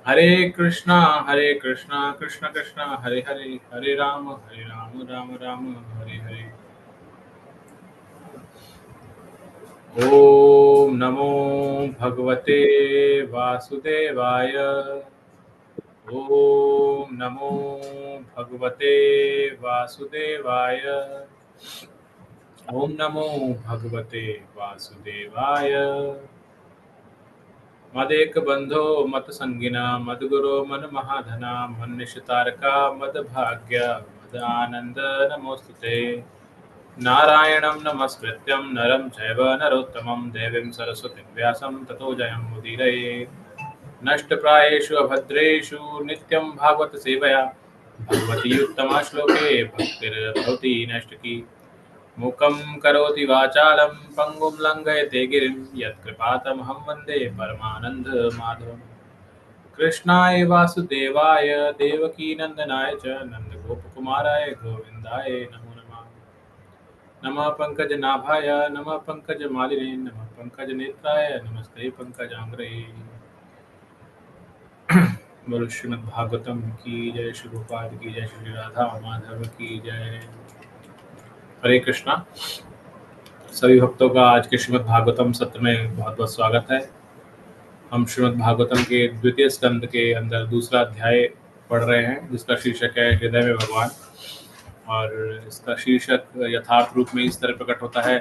हरे कृष्णा कृष्ण कृष्ण हरे हरे, हरे राम राम राम हरे हरे। ओम नमो भगवते वासुदेवाय। ओम नमो भगवते वासुदेवाय। ओम नमो भगवते वासुदेवाय। मदेक बंधो मत संगिना मदगुरो मन महाधना मन्निशितारका मद भाग्य मद आनंद नमोस्तुते। नारायणं नमस्कृत्यं नरं चैव नरोत्तमं देवीं सरस्वतीं व्यासं ततो जयमुदीरयेत्। नष्टप्रायेषु अभद्रेषु नित्यं भागवत सेवया भगवती उत्तमा श्लोके भक्तिर्भवति नैष्टिकी। मूकं करोति वाचालं पङ्गुं लङ्घयते गिरिं यत्कृपातमहं वन्दे परमानन्दमाधवम्। कृष्णाय वासुदेवाय देवकीनन्दनाय च नन्दगोपकुमाराय गोविन्दाय नमो नमः। नमः पङ्कजनाभाय नमः पङ्कजमालिने नमः पङ्कजनेत्राय नमस्ते पङ्कजाङ्घ्रये। बोलो श्रीमद्भागवतम की जय, श्री गोपाल की जय, श्री राधा माधव की जय। हरे कृष्णा। सभी भक्तों का आज के श्रीमद् भागवतम सत्र में बहुत बहुत स्वागत है। हम श्रीमद् भागवतम के द्वितीय स्कंद के अंदर दूसरा अध्याय पढ़ रहे हैं, जिसका शीर्षक है हृदय में भगवान। और इसका शीर्षक यथार्थ रूप में इस तरह प्रकट होता है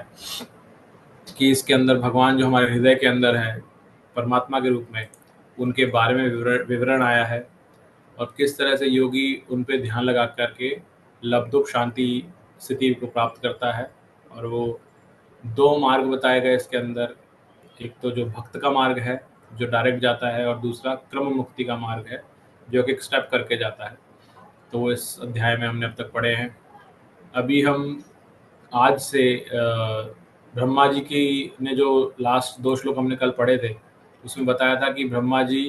कि इसके अंदर भगवान जो हमारे हृदय के अंदर है परमात्मा के रूप में, उनके बारे में विवरण आया है और किस तरह से योगी उन पे ध्यान लगा करके लब्धुक शांति स्थिति को प्राप्त करता है। और वो दो मार्ग बताए गए इसके अंदर, एक तो जो भक्त का मार्ग है जो डायरेक्ट जाता है, और दूसरा क्रम मुक्ति का मार्ग है जो एक स्टेप करके जाता है। तो वो इस अध्याय में हमने अब तक पढ़े हैं। अभी हम आज से ब्रह्मा जी की ने जो लास्ट दो श्लोक हमने कल पढ़े थे, उसमें बताया था कि ब्रह्मा जी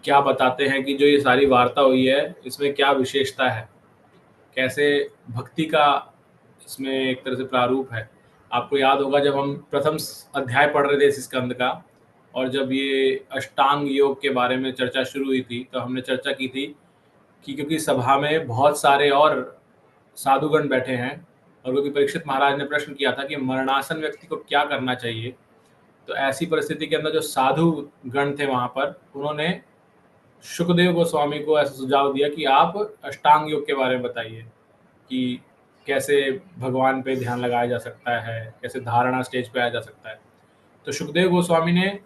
क्या बताते हैं कि जो ये सारी वार्ता हुई है इसमें क्या विशेषता है, कैसे भक्ति का इसमें एक तरह से प्रारूप है। आपको याद होगा जब हम प्रथम अध्याय पढ़ रहे थे इस स्कंद का, और जब ये अष्टांग योग के बारे में चर्चा शुरू हुई थी, तो हमने चर्चा की थी कि क्योंकि सभा में बहुत सारे और साधुगण बैठे हैं, और क्योंकि परीक्षित महाराज ने प्रश्न किया था कि मरणासन व्यक्ति को क्या करना चाहिए, तो ऐसी परिस्थिति के अंदर जो साधु गण थे वहां पर, उन्होंने सुखदेव गोस्वामी को ऐसा सुझाव दिया कि आप अष्टांग योग के बारे में बताइए कि कैसे भगवान पे ध्यान लगाया जा सकता है, कैसे धारणा स्टेज पे आया जा सकता है। तो सुखदेव गोस्वामी ने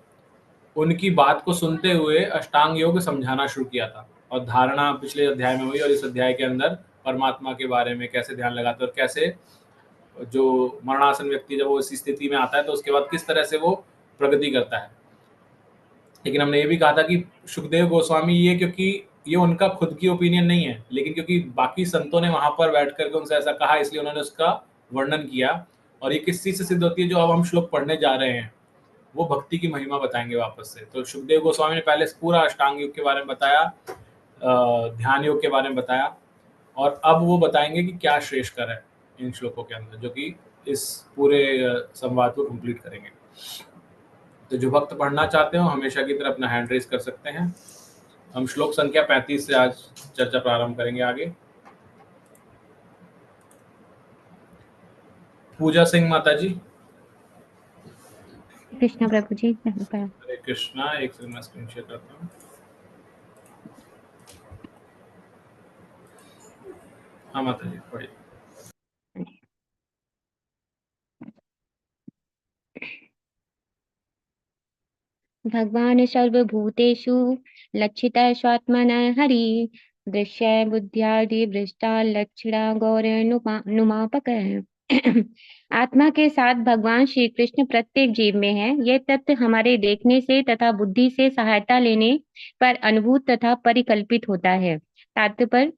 उनकी बात को सुनते हुए अष्टांग योग समझाना शुरू किया था, और धारणा पिछले अध्याय में हुई, और इस अध्याय के अंदर परमात्मा के बारे में कैसे ध्यान लगाते, और कैसे जो मरणासन व्यक्ति जब वो इस स्थिति में आता है तो उसके बाद किस तरह से वो प्रगति करता है। लेकिन हमने ये भी कहा था कि सुखदेव गोस्वामी ये, क्योंकि ये उनका खुद की ओपिनियन नहीं है, लेकिन क्योंकि बाकी संतों ने वहां पर बैठ करके उनसे ऐसा कहा, इसलिए उन्होंने उसका वर्णन किया। और ये किस चीज से सिद्ध होती है, जो अब हम श्लोक पढ़ने जा रहे हैं वो भक्ति की महिमा बताएंगे वापस से। तो सुखदेव गोस्वामी ने पहले पूरा अष्टांग योग के बारे में बताया, ध्यान योग के बारे में बताया, और अब वो बताएंगे कि क्या श्रेष्ठकर है इन श्लोकों के अंदर, जो कि इस पूरे संवाद को कंप्लीट करेंगे। तो जो भक्त पढ़ना चाहते हो हमेशा की तरह अपना हैंड रेज कर सकते हैं। हम श्लोक संख्या 35 से आज चर्चा प्रारंभ करेंगे आगे। पूजा सिंह माता जी। कृष्ण प्रभु जी। हरे कृष्णा। एक सेकंड मैं स्क्रीन शेयर करता हूँ। हाँ माता जी पढ़िए। भगवान सर्वभूतेषु लक्षितः स्वात्मनः हरि दृश्य बुद्ध्यादि भ्रष्टा लक्षणा गौर नुमापक आत्मा के साथ भगवान श्री कृष्ण प्रत्येक जीव में है। यह तथ्य हमारे देखने से तथा बुद्धि से सहायता लेने पर अनुभूत तथा परिकल्पित होता है। तात्पर्य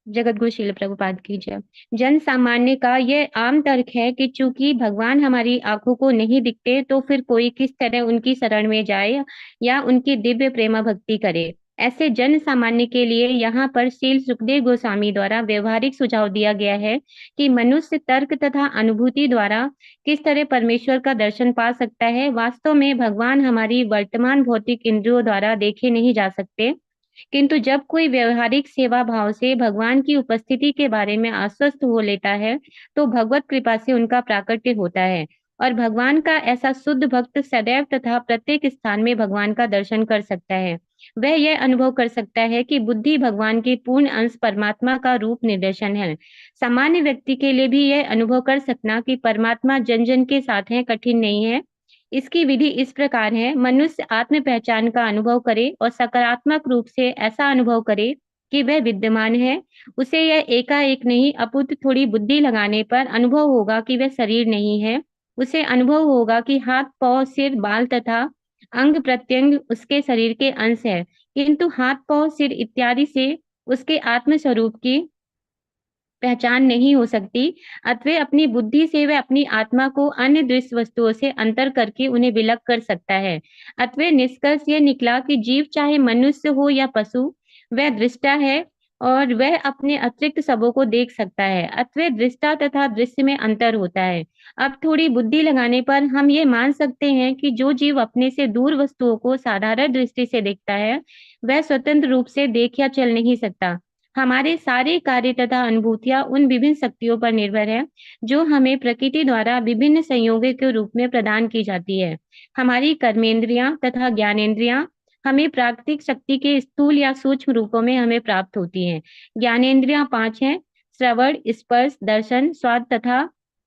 जगतगुरु श्रील प्रभुपाद की जय। जन सामान्य का यह आम तर्क है कि चूंकि भगवान हमारी आंखों को नहीं दिखते, तो फिर कोई किस तरह उनकी शरण में जाए या उनकी दिव्य प्रेमा भक्ति करे। ऐसे जन सामान्य के लिए यहाँ पर श्रील सुखदेव गोस्वामी द्वारा व्यवहारिक सुझाव दिया गया है कि मनुष्य तर्क तथा अनुभूति द्वारा किस तरह परमेश्वर का दर्शन पा सकता है। वास्तव में भगवान हमारी वर्तमान भौतिक इंद्रियों द्वारा देखे नहीं जा सकते, किंतु जब कोई व्यवहारिक सेवा भाव से भगवान की उपस्थिति के बारे में आश्वस्त हो लेता है, तो भगवत कृपा से उनका प्राकट्य होता है और भगवान का ऐसा शुद्ध भक्त सदैव तथा प्रत्येक स्थान में भगवान का दर्शन कर सकता है। वह यह अनुभव कर सकता है कि बुद्धि भगवान के पूर्ण अंश परमात्मा का रूप निर्देशन है। सामान्य व्यक्ति के लिए भी यह अनुभव कर सकना कि परमात्मा जन जन के साथ है कठिन नहीं है। इसकी विधि इस प्रकार है, मनुष्य आत्म पहचान का अनुभव करे और सकारात्मक रूप से ऐसा अनुभव करे कि वह विद्यमान है। उसे यह एकाएक नहीं अपितु थोड़ी बुद्धि लगाने पर अनुभव होगा कि वह शरीर नहीं है। उसे अनुभव होगा कि हाथ, पाँव, सिर, बाल तथा अंग प्रत्यंग उसके शरीर के अंश है, किंतु हाथ, पाँव, सिर इत्यादि से उसके आत्म स्वरूप की पहचान नहीं हो सकती। अतः अपनी बुद्धि से वह अपनी आत्मा को अन्य दृश्य वस्तुओं से अंतर करके उन्हें विलग कर सकता है। अतः निष्कर्ष यह निकला कि जीव चाहे मनुष्य हो या पशु, वह दृष्टा है और वह अपने अतिरिक्त सबों को देख सकता है। अतः दृष्टा तथा दृश्य में अंतर होता है। अब थोड़ी बुद्धि लगाने पर हम ये मान सकते हैं कि जो जीव अपने से दूर वस्तुओं को साधारण दृष्टि से देखता है, वह स्वतंत्र रूप से देख या चल नहीं सकता। हमारे सारे कार्य तथा अनुभूतियां उन विभिन्न शक्तियों पर निर्भर है, जो हमें प्रकृति द्वारा विभिन्न संयोगों के रूप में प्रदान की जाती है। हमारी कर्मेंद्रियां तथा ज्ञानेंद्रियां हमें प्राकृतिक शक्ति के स्थूल या सूक्ष्म रूपों में हमें प्राप्त होती हैं। ज्ञानेंद्रियां 5 हैं: श्रवण, स्पर्श, दर्शन, स्वाद तथा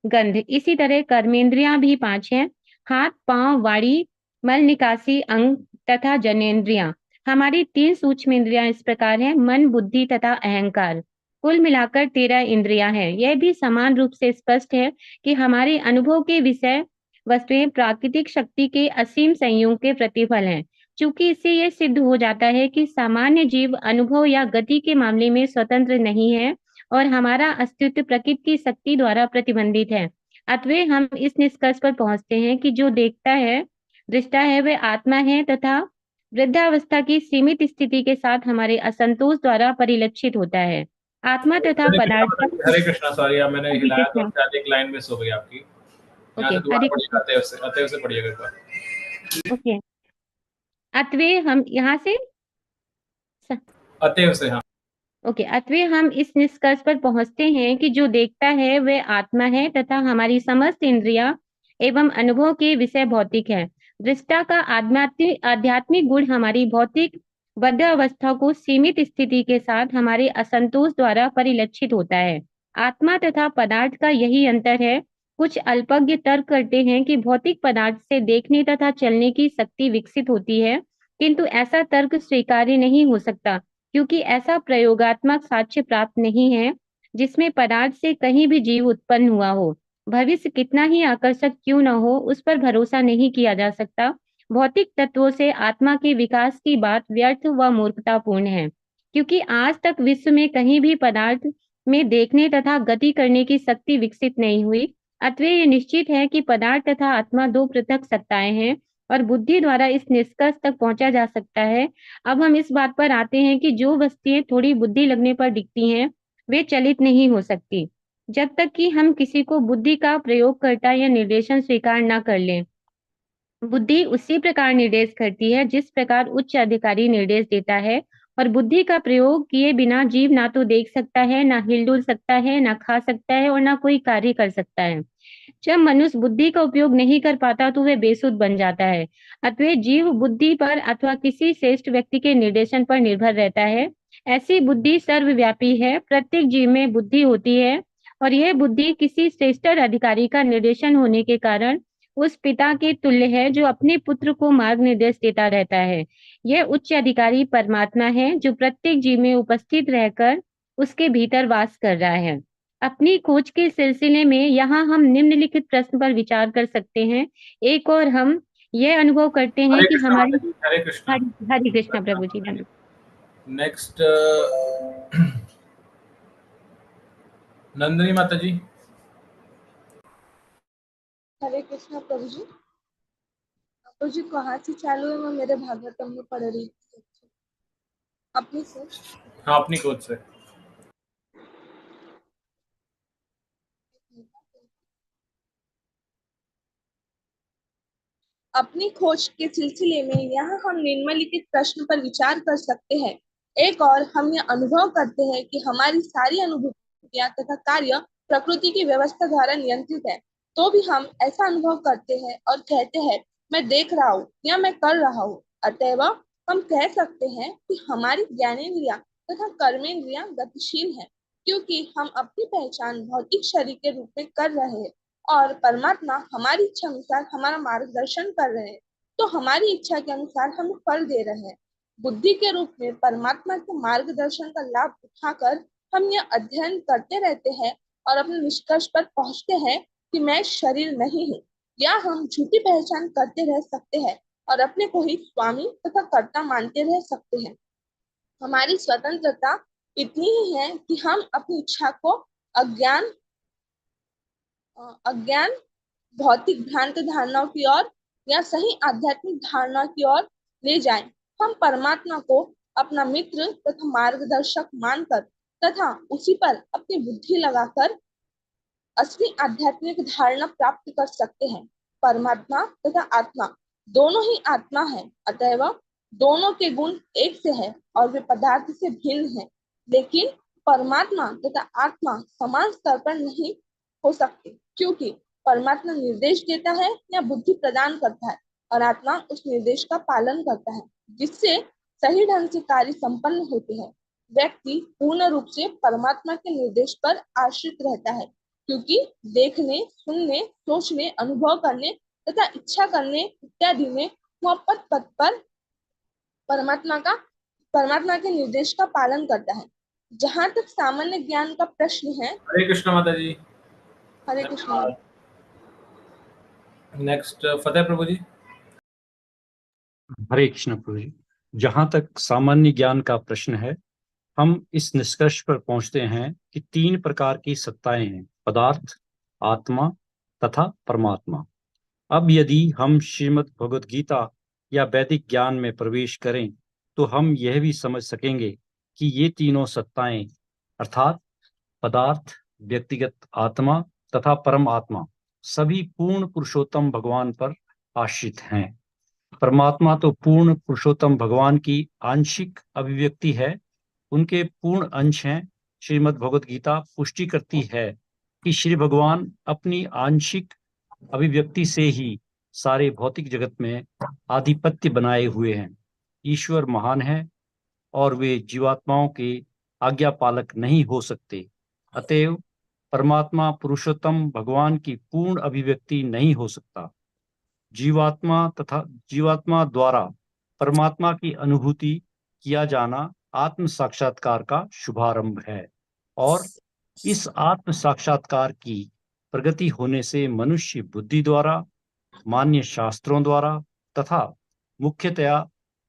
गंध। इसी तरह कर्मेंद्रियां भी 5 हैं: हाथ, पांव, वाणी, मल निकासी अंग तथा जनेंद्रियां। हमारी 3 सूक्ष्म इंद्रियां इस प्रकार हैं: मन, बुद्धि तथा अहंकार। कुल मिलाकर 13 इंद्रियां हैं। यह भी समान रूप से स्पष्ट है कि हमारे अनुभव के विषय वस्तुएं प्राकृतिक शक्ति के असीम संयोग के प्रतिफल हैं। चूंकि इससे यह सिद्ध हो जाता है कि सामान्य जीव अनुभव या गति के मामले में स्वतंत्र नहीं है और हमारा अस्तित्व प्रकृति की शक्ति द्वारा प्रतिबंधित है, अतः हम इस निष्कर्ष पर पहुंचते हैं कि जो देखता है, दृष्टा है, वह आत्मा है तथा वृद्धावस्था की सीमित स्थिति के साथ हमारे असंतोष द्वारा परिलक्षित होता है। आत्मा तथा पदार्थ का हरे कृष्णा, सॉरी यार मैंने हरे हिलाया तो कृष्णा। शायद एक लाइन मिस हो गई आपकी। यहाँ ओके, से दोबारा हरे पढ़िएगा, कृष्णा। अतएव से पढ़िएगा एक बार। ओके, अतः हम यहाँ से अतएव से, हाँ। ओके, अतः हम इस निष्कर्ष पर पहुंचते हैं कि जो देखता है वह आत्मा है तथा हमारी समस्त इंद्रियां एवं अनुभव के विषय भौतिक है। दृष्टा का आध्यात्मिक गुण हमारी भौतिक बद्ध अवस्था को सीमित स्थिति के साथ हमारे असंतोष द्वारा परिलक्षित होता है। आत्मा तथा पदार्थ का यही अंतर है। कुछ अल्पज्ञ तर्क करते हैं कि भौतिक पदार्थ से देखने तथा चलने की शक्ति विकसित होती है, किंतु ऐसा तर्क स्वीकार्य नहीं हो सकता, क्योंकि ऐसा प्रयोगात्मक साक्ष्य प्राप्त नहीं है जिसमें पदार्थ से कहीं भी जीव उत्पन्न हुआ हो। भविष्य कितना ही आकर्षक क्यों न हो, उस पर भरोसा नहीं किया जा सकता। भौतिक तत्वों से आत्मा के विकास की बात व्यर्थ व मूर्खतापूर्ण है, क्योंकि आज तक विश्व में कहीं भी पदार्थ में देखने तथा गति करने की शक्ति विकसित नहीं हुई। अतः ये निश्चित है कि पदार्थ तथा आत्मा दो पृथक सत्ताएं हैं और बुद्धि द्वारा इस निष्कर्ष तक पहुंचा जा सकता है। अब हम इस बात पर आते हैं कि जो वस्तुएं थोड़ी बुद्धि लगने पर दिखती हैं, वे चलित नहीं हो सकती, जब तक कि हम किसी को बुद्धि का प्रयोगकर्ता या निर्देशन स्वीकार न कर लें। बुद्धि उसी प्रकार निर्देश करती है जिस प्रकार उच्च अधिकारी निर्देश देता है, और बुद्धि का प्रयोग किए बिना जीव ना तो देख सकता है, ना हिलडुल सकता है, ना खा सकता है और ना कोई कार्य कर सकता है। जब मनुष्य बुद्धि का उपयोग नहीं कर पाता तो वह बेसुध बन जाता है। अतः जीव बुद्धि पर अथवा किसी श्रेष्ठ व्यक्ति के निर्देशन पर निर्भर रहता है। ऐसी बुद्धि सर्वव्यापी है, प्रत्येक जीव में बुद्धि होती है और यह बुद्धि किसी श्रेष्ठ अधिकारी का निर्देशन होने के कारण उस पिता के तुल्य है जो अपने पुत्र को मार्ग निर्देश देता रहता है। यह उच्च अधिकारी परमात्मा है जो प्रत्येक जीव में उपस्थित रहकर उसके भीतर वास कर रहा है। अपनी खोज के सिलसिले में यहाँ हम निम्नलिखित प्रश्न पर विचार कर सकते हैं। एक और हम यह अनुभव करते हैं हरे कि कृष्णा माता हमारी जी, हरे कृष्णा। हरि हरि कृष्णा प्रभु जी, धन्यवाद। नेक्स्ट नंदिनी माता जी। हरे कृष्णा प्रभु जी कहाँ से चालू है? मैं मेरे भागवतम में पढ़ रही थी। अपनी सोच हाँ, अपनी खोज से। अपनी खोज के सिलसिले में यहाँ हम निम्नलिखित प्रश्न पर विचार कर सकते हैं। एक और हम यह अनुभव करते हैं कि हमारी सारी अनुभूतियां तथा कार्य प्रकृति की व्यवस्था द्वारा नियंत्रित है। तो भी हम ऐसा अनुभव करते हैं और कहते हैं मैं देख रहा हूँ या मैं कर रहा हूँ। अतएव हम कह सकते हैं कि हमारी ज्ञानेंद्रियां तथा कर्मेंद्रियां गतिशील हैं, क्योंकि हम अपनी पहचान भौतिक शरीर के रूप में कर रहे हैं और परमात्मा हमारी इच्छा अनुसार हमारा मार्गदर्शन कर रहे हैं, तो हमारी इच्छा के अनुसार हमें फल दे रहे हैं। बुद्धि के रूप में परमात्मा के मार्गदर्शन का लाभ उठाकर हम यह अध्ययन करते रहते हैं और अपने निष्कर्ष पर पहुंचते हैं कि मैं शरीर नहीं हूँ। या हम झूठी पहचान करते रह सकते हैं और अपने को ही स्वामी तथा कर्ता मानते रह सकते हैं। हमारी स्वतंत्रता इतनी ही है कि हम अपनी इच्छा को अज्ञान अज्ञान भौतिक भ्रांत धारणाओं की ओर या सही आध्यात्मिक धारणा की ओर ले जाएं। हम परमात्मा को अपना मित्र तथा मार्गदर्शक मानकर तथा उसी पर अपनी बुद्धि लगाकर असली आध्यात्मिक धारणा प्राप्त कर सकते हैं। परमात्मा तथा आत्मा दोनों ही आत्मा है, अतएव दोनों के गुण एक से है और वे पदार्थ से भिन्न हैं। लेकिन परमात्मा तथा आत्मा समान स्तर पर नहीं हो सकते, क्योंकि परमात्मा निर्देश देता है या बुद्धि प्रदान करता है और आत्मा उस निर्देश का पालन करता है, जिससे सही ढंग से कार्य संपन्न होते हैं। व्यक्ति पूर्ण रूप से परमात्मा के निर्देश पर आश्रित रहता है, क्योंकि देखने, सुनने, सोचने, अनुभव करने तथा इच्छा करने इत्यादि में वह पद पद पर परमात्मा के निर्देश का पालन करता है। जहाँ तक सामान्य ज्ञान का प्रश्न है। हरे कृष्ण माता जी। हरे कृष्ण। नेक्स्ट फतेह प्रभु जी। हरे कृष्ण प्रभु जी। जहां तक सामान्य ज्ञान का प्रश्न है, हम इस निष्कर्ष पर पहुंचते हैं कि 3 प्रकार की सत्ताएं हैं: पदार्थ, आत्मा तथा परमात्मा। अब यदि हम श्रीमद् भगवद गीता या वैदिक ज्ञान में प्रवेश करें तो हम यह भी समझ सकेंगे कि ये तीनों सत्ताएं अर्थात पदार्थ, व्यक्तिगत आत्मा तथा परमात्मा सभी पूर्ण पुरुषोत्तम भगवान पर आश्रित हैं। परमात्मा तो पूर्ण पुरुषोत्तम भगवान की आंशिक अभिव्यक्ति है, उनके पूर्ण अंश हैं। श्रीमद् भगवद गीता पुष्टि करती है कि श्री भगवान अपनी आंशिक अभिव्यक्ति से ही सारे भौतिक जगत में आधिपत्य बनाए हुए हैं। ईश्वर महान है और वे जीवात्माओं के आज्ञा पालक नहीं हो सकते। अतएव परमात्मा पुरुषोत्तम भगवान की पूर्ण अभिव्यक्ति नहीं हो सकता। जीवात्मा द्वारा परमात्मा की अनुभूति किया जाना आत्म साक्षात्कार का शुभारंभ है और इस आत्म साक्षात्कार की प्रगति होने से मनुष्य बुद्धि द्वारा, मान्य शास्त्रों द्वारा तथा मुख्यतया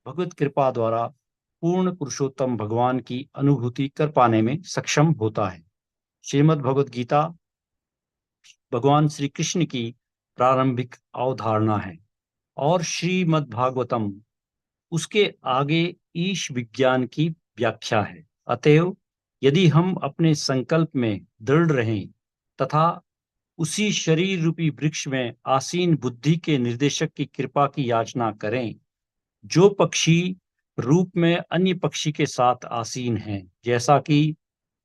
भगवत कृपा द्वारा पूर्ण पुरुषोत्तम भगवान की अनुभूति कर पाने में सक्षम होता है। श्रीमद् भगवत गीता भगवान श्री कृष्ण की प्रारंभिक अवधारणा है और श्रीमद् भागवतम उसके आगे ईश विज्ञान की व्याख्या है। अतएव यदि हम अपने संकल्प में दृढ़ रहें तथा उसी शरीर रूपी वृक्ष में आसीन बुद्धि के निर्देशक की कृपा की याचना करें, जो पक्षी रूप में अन्य पक्षी के साथ आसीन है, जैसा कि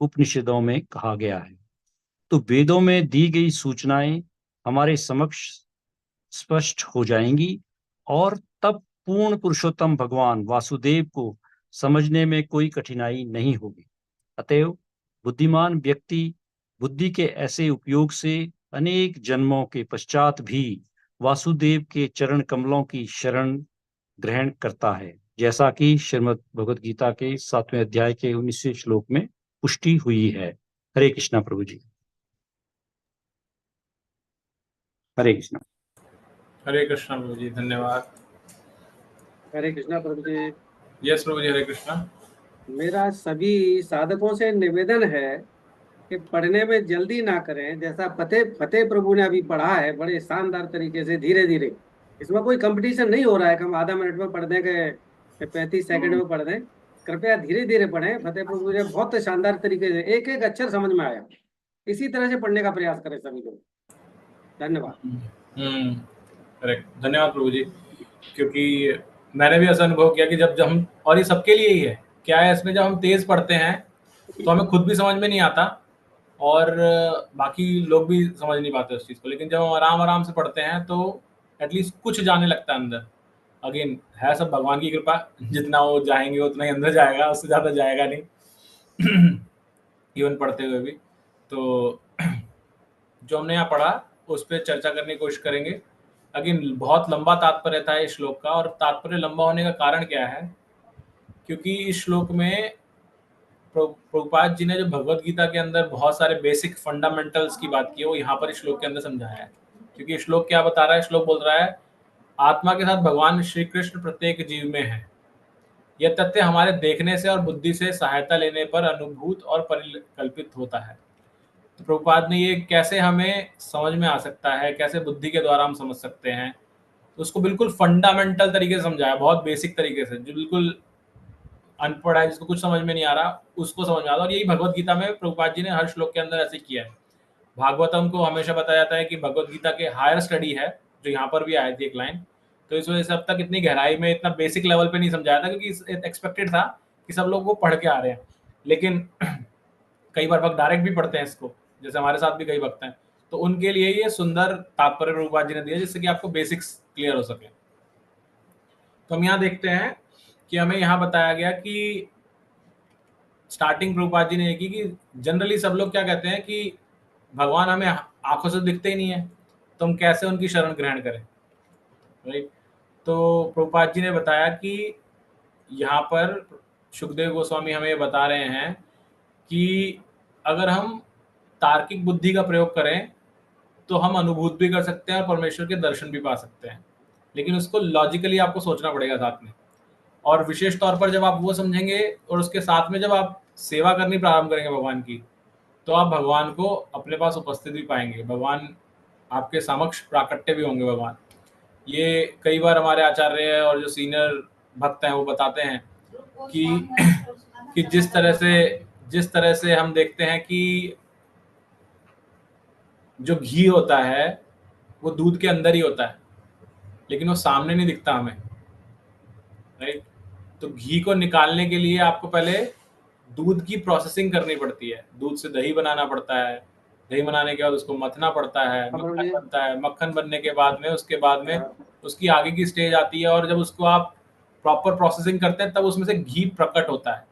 उपनिषदों में कहा गया है, तो वेदों में दी गई सूचनाएं हमारे समक्ष स्पष्ट हो जाएंगी और तब पूर्ण पुरुषोत्तम भगवान वासुदेव को समझने में कोई कठिनाई नहीं होगी। अतएव बुद्धिमान व्यक्ति बुद्धि के ऐसे उपयोग से अनेक जन्मों के पश्चात भी वासुदेव के चरण कमलों की शरण ग्रहण करता है, जैसा कि श्रीमद् भगवद गीता के 7वें अध्याय के 19वें श्लोक में पुष्टि हुई है। हरे कृष्णा प्रभु जी। हरे कृष्णा। हरे कृष्णा प्रभु जी, धन्यवाद। हरे कृष्णा प्रभु जी। यस प्रभु जी, हरे कृष्णा। मेरा सभी साधकों से निवेदन है कि पढ़ने में जल्दी ना करें। जैसा फतेह प्रभु ने अभी पढ़ा है बड़े शानदार तरीके से, धीरे धीरे। इसमें कोई कंपटीशन नहीं हो रहा है कि हम आधा मिनट में पढ़ दें कि 35 सेकंड में पढ़ दें। कृपया धीरे धीरे पढ़ें। फतेह प्रभु ने बहुत शानदार तरीके से एक एक अक्षर समझ में आया। इसी तरह से पढ़ने का प्रयास करें सभी लोग। धन्यवाद। करेक्ट, धन्यवाद प्रभु जी। क्योंकि मैंने भी ऐसा अनुभव किया कि जब जब हम, और ये सबके लिए ही है, क्या है इसमें, जब हम तेज पढ़ते हैं तो हमें खुद भी समझ में नहीं आता और बाकी लोग भी समझ नहीं पाते उस चीज़ को। लेकिन जब हम आराम आराम से पढ़ते हैं तो एटलीस्ट कुछ जाने लगता है अंदर। अगेन है सब भगवान की कृपा, जितना वो जाएंगे उतना ही अंदर जाएगा, उससे ज़्यादा जाएगा नहीं इवन पढ़ते हुए भी। तो जो हमने यहाँ पढ़ा उस पर चर्चा करने की कोशिश करेंगे। अगेन बहुत लंबा तात्पर्य था इस श्लोक का, और तात्पर्य लंबा होने का कारण क्या है, क्योंकि इस श्लोक में प्रभुपाद जी ने जो भगवत गीता के अंदर बहुत सारे बेसिक फंडामेंटल्स की बात की है वो यहाँ पर इस श्लोक के अंदर समझाया है। क्योंकि श्लोक क्या बता रहा है, श्लोक बोल रहा है आत्मा के साथ भगवान श्री कृष्ण प्रत्येक जीव में है। यह तथ्य हमारे देखने से और बुद्धि से सहायता लेने पर अनुभूत और परिकल्पित होता है। तो प्रभुपाद ने ये कैसे हमें समझ में आ सकता है, कैसे बुद्धि के द्वारा हम समझ सकते हैं, तो उसको बिल्कुल फंडामेंटल तरीके से समझाया, बहुत बेसिक तरीके से, जो बिल्कुल अनपढ़ है, जिसको कुछ समझ में नहीं आ रहा उसको समझ में आता है। और यही भगवत गीता में प्रभुपाद जी ने हर श्लोक के अंदर ऐसे किया है। भागवतम को हमेशा बताया जाता है कि भगवत गीता के हायर स्टडी है, जो यहाँ पर भी आई थी एक लाइन। तो इस वजह से अब तक इतनी गहराई में, इतना बेसिक लेवल पे नहीं समझाया था, क्योंकि एक्सपेक्टेड था कि सब लोग वो पढ़ के आ रहे हैं। लेकिन कई बार भक्त डायरेक्ट भी पढ़ते हैं इसको, जैसे हमारे साथ भी कई भक्त हैं, तो उनके लिए ये सुंदर तात्पर्य प्रभुपाद जी ने दिया, जिससे कि आपको बेसिक्स क्लियर हो सके। तो हम यहाँ देखते हैं कि हमें यहाँ बताया गया कि स्टार्टिंग प्रभुपाद जी ने ये की कि जनरली सब लोग क्या कहते हैं कि भगवान हमें आंखों से दिखते ही नहीं है, तो हम कैसे उनकी शरण ग्रहण करें, राइट। तो प्रभुपाद जी ने बताया कि यहाँ पर सुखदेव गोस्वामी हमें ये बता रहे हैं कि अगर हम तार्किक बुद्धि का प्रयोग करें तो हम अनुभूत भी कर सकते हैं और परमेश्वर के दर्शन भी पा सकते हैं, लेकिन उसको लॉजिकली आपको सोचना पड़ेगा साथ में। और विशेष तौर पर जब आप वो समझेंगे और उसके साथ में जब आप सेवा करनी प्रारंभ करेंगे भगवान की, तो आप भगवान को अपने पास उपस्थित भी पाएंगे, भगवान आपके समक्ष प्राकट्य भी होंगे भगवान। ये कई बार हमारे आचार्य और जो सीनियर भक्त हैं वो बताते हैं कि जिस तरह से हम देखते हैं कि जो घी होता है वो दूध के अंदर ही होता है, लेकिन वो सामने नहीं दिखता हमें, राइट। तो घी को निकालने के लिए आपको पहले दूध की प्रोसेसिंग करनी पड़ती है, दूध से दही बनाना पड़ता है, दही बनाने के बाद उसको मथना पड़ता है, मक्खन बनता है, मक्खन बनने के बाद में उसके बाद में उसकी आगे की स्टेज आती है, और जब उसको आप प्रॉपर प्रोसेसिंग करते हैं तब उसमें से घी प्रकट होता है।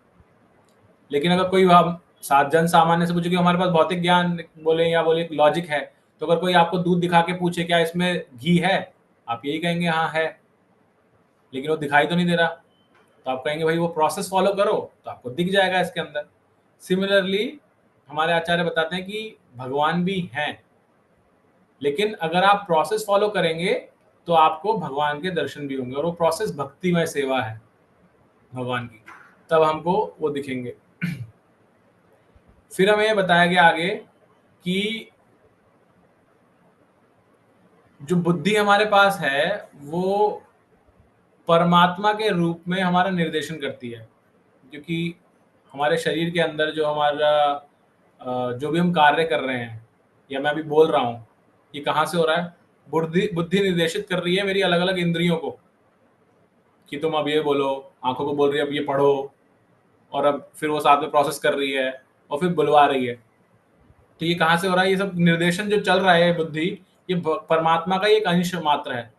लेकिन अगर कोई हम जन सामान्य से पूछे कि हमारे पास भौतिक ज्ञान बोले या बोले लॉजिक है, तो अगर कोई आपको दूध दिखा के पूछे क्या इसमें घी है, आप यही कहेंगे हाँ है, लेकिन वो दिखाई तो नहीं दे रहा, तो आप कहेंगे भाई वो प्रोसेस फॉलो करो तो आपको दिख जाएगा इसके अंदर। सिमिलरली हमारे आचार्य बताते हैं कि भगवान भी हैं, लेकिन अगर आप प्रोसेस फॉलो करेंगे तो आपको भगवान के दर्शन भी होंगे, और वो प्रोसेस भक्तिमय सेवा है भगवान की, तब हमको वो दिखेंगे। फिर हमें बताया गया आगे कि जो बुद्धि हमारे पास है वो परमात्मा के रूप में हमारा निर्देशन करती है, क्योंकि हमारे शरीर के अंदर जो हमारा जो भी हम कार्य कर रहे हैं या मैं अभी बोल रहा हूँ, ये कहाँ से हो रहा है, बुद्धि निर्देशित कर रही है मेरी अलग अलग इंद्रियों को कि तुम अब ये बोलो, आंखों को बोल रही है अब ये पढ़ो, और अब फिर वो साथ में प्रोसेस कर रही है और फिर बुलवा रही है। तो ये कहाँ से हो रहा है, ये सब निर्देशन जो चल रहा है बुद्धि, ये परमात्मा का एक अंश मात्र है,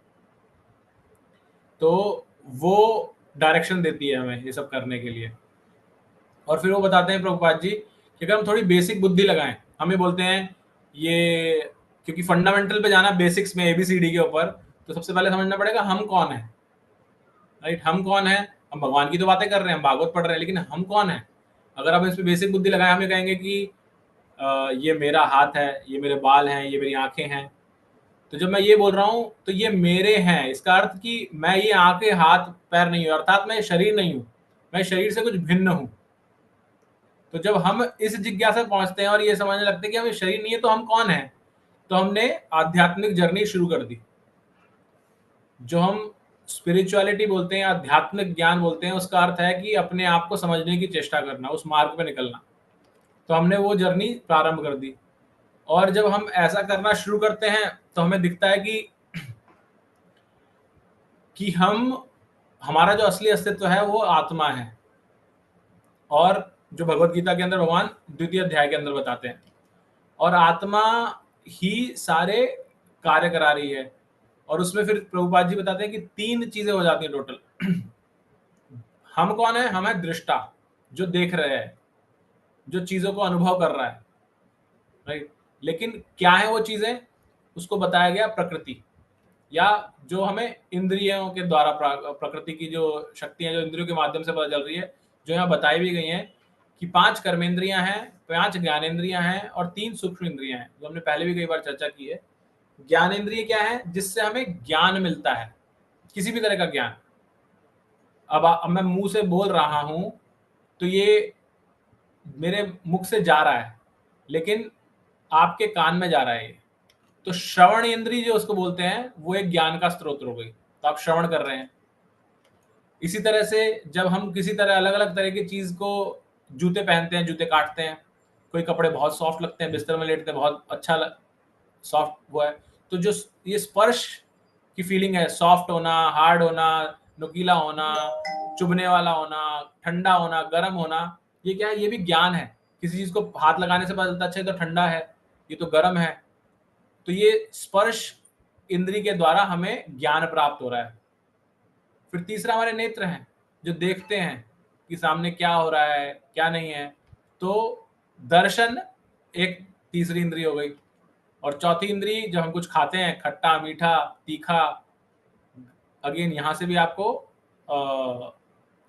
तो वो डायरेक्शन देती है हमें ये सब करने के लिए। और फिर वो बताते हैं प्रभुपाद जी कि अगर हम थोड़ी बेसिक बुद्धि लगाएं, हमें बोलते हैं ये, क्योंकि फंडामेंटल पे जाना बेसिक्स में ABCD के ऊपर, तो सबसे पहले समझना पड़ेगा हम कौन है, राइट। हम कौन है, हम भगवान की तो बातें कर रहे हैं, हम भागवत पढ़ रहे हैं, लेकिन हम कौन है। अगर हम इस पर बेसिक बुद्धि लगाएं, हमें कहेंगे कि ये मेरा हाथ है, ये मेरे बाल हैं, ये मेरी आंखें हैं। तो जब मैं ये बोल रहा हूँ तो ये मेरे हैं, इसका अर्थ कि मैं ये आंखें हाथ पैर नहीं हूँ, अर्थात मैं शरीर नहीं हूँ, मैं शरीर से कुछ भिन्न हूँ। तो जब हम इस जिज्ञासा पहुंचते हैं और ये समझने लगते हैं कि हमें शरीर नहीं है तो हम कौन है, तो हमने आध्यात्मिक जर्नी शुरू कर दी। जो हम स्पिरिचुअलिटी बोलते हैं, आध्यात्मिक ज्ञान बोलते हैं, उसका अर्थ है कि अपने आप को समझने की चेष्टा करना, उस मार्ग पे निकलना। तो हमने वो जर्नी प्रारंभ कर दी, और जब हम ऐसा करना शुरू करते हैं तो हमें दिखता है कि हमारा जो असली अस्तित्व है वो आत्मा है, और जो भगवत गीता के अंदर भगवान द्वितीय अध्याय के अंदर बताते हैं, और आत्मा ही सारे कार्य करा रही है। और उसमें फिर प्रभुपाद जी बताते हैं कि 3 चीजें हो जाती हैं टोटल। हम कौन है? हम है दृष्टा, जो देख रहे हैं, जो चीजों को अनुभव कर रहा है, राइट। लेकिन क्या है वो चीजें? उसको बताया गया प्रकृति, या जो हमें इंद्रियों के द्वारा प्रकृति की जो शक्तियां जो इंद्रियों के माध्यम से पता चल रही है, जो यहाँ बताई भी गई हैं कि 5 कर्मेंद्रियां हैं, 5 ज्ञानेंद्रियां हैं और 3 सूक्ष्म इंद्रियां हैं, जो हमने पहले भी कई बार चर्चा की है। ज्ञानेंद्रिय क्या है? जिससे हमें ज्ञान मिलता है, किसी भी तरह का ज्ञान। अब मैं मुंह से बोल रहा हूं तो ये मेरे मुख से जा रहा है, लेकिन आपके कान में जा रहा है ये। तो श्रवण इंद्रिय जो उसको बोलते हैं, वो एक ज्ञान का स्रोत हो गई, तो आप श्रवण कर रहे हैं। इसी तरह से जब हम किसी तरह अलग अलग तरह की चीज को, जूते पहनते हैं, जूते काटते हैं, कोई कपड़े बहुत सॉफ्ट लगते हैं, बिस्तर में लेटते हैं, बहुत अच्छा सॉफ्ट वो है, तो जो ये स्पर्श की फीलिंग है, सॉफ्ट होना, हार्ड होना, नुकीला होना, चुभने वाला होना, ठंडा होना, गर्म होना, ये क्या है? ये भी ज्ञान है। किसी चीज को हाथ लगाने से पता चलता है अच्छा ये तो ठंडा है, ये तो गर्म है। तो ये स्पर्श इंद्री के द्वारा हमें ज्ञान प्राप्त हो रहा है। फिर तीसरा हमारे नेत्र हैं, जो देखते हैं कि सामने क्या हो रहा है, क्या नहीं है। तो दर्शन एक तीसरी इंद्री हो गई। और चौथी इंद्री, जब हम कुछ खाते हैं, खट्टा, मीठा, तीखा, अगेन यहां से भी आपको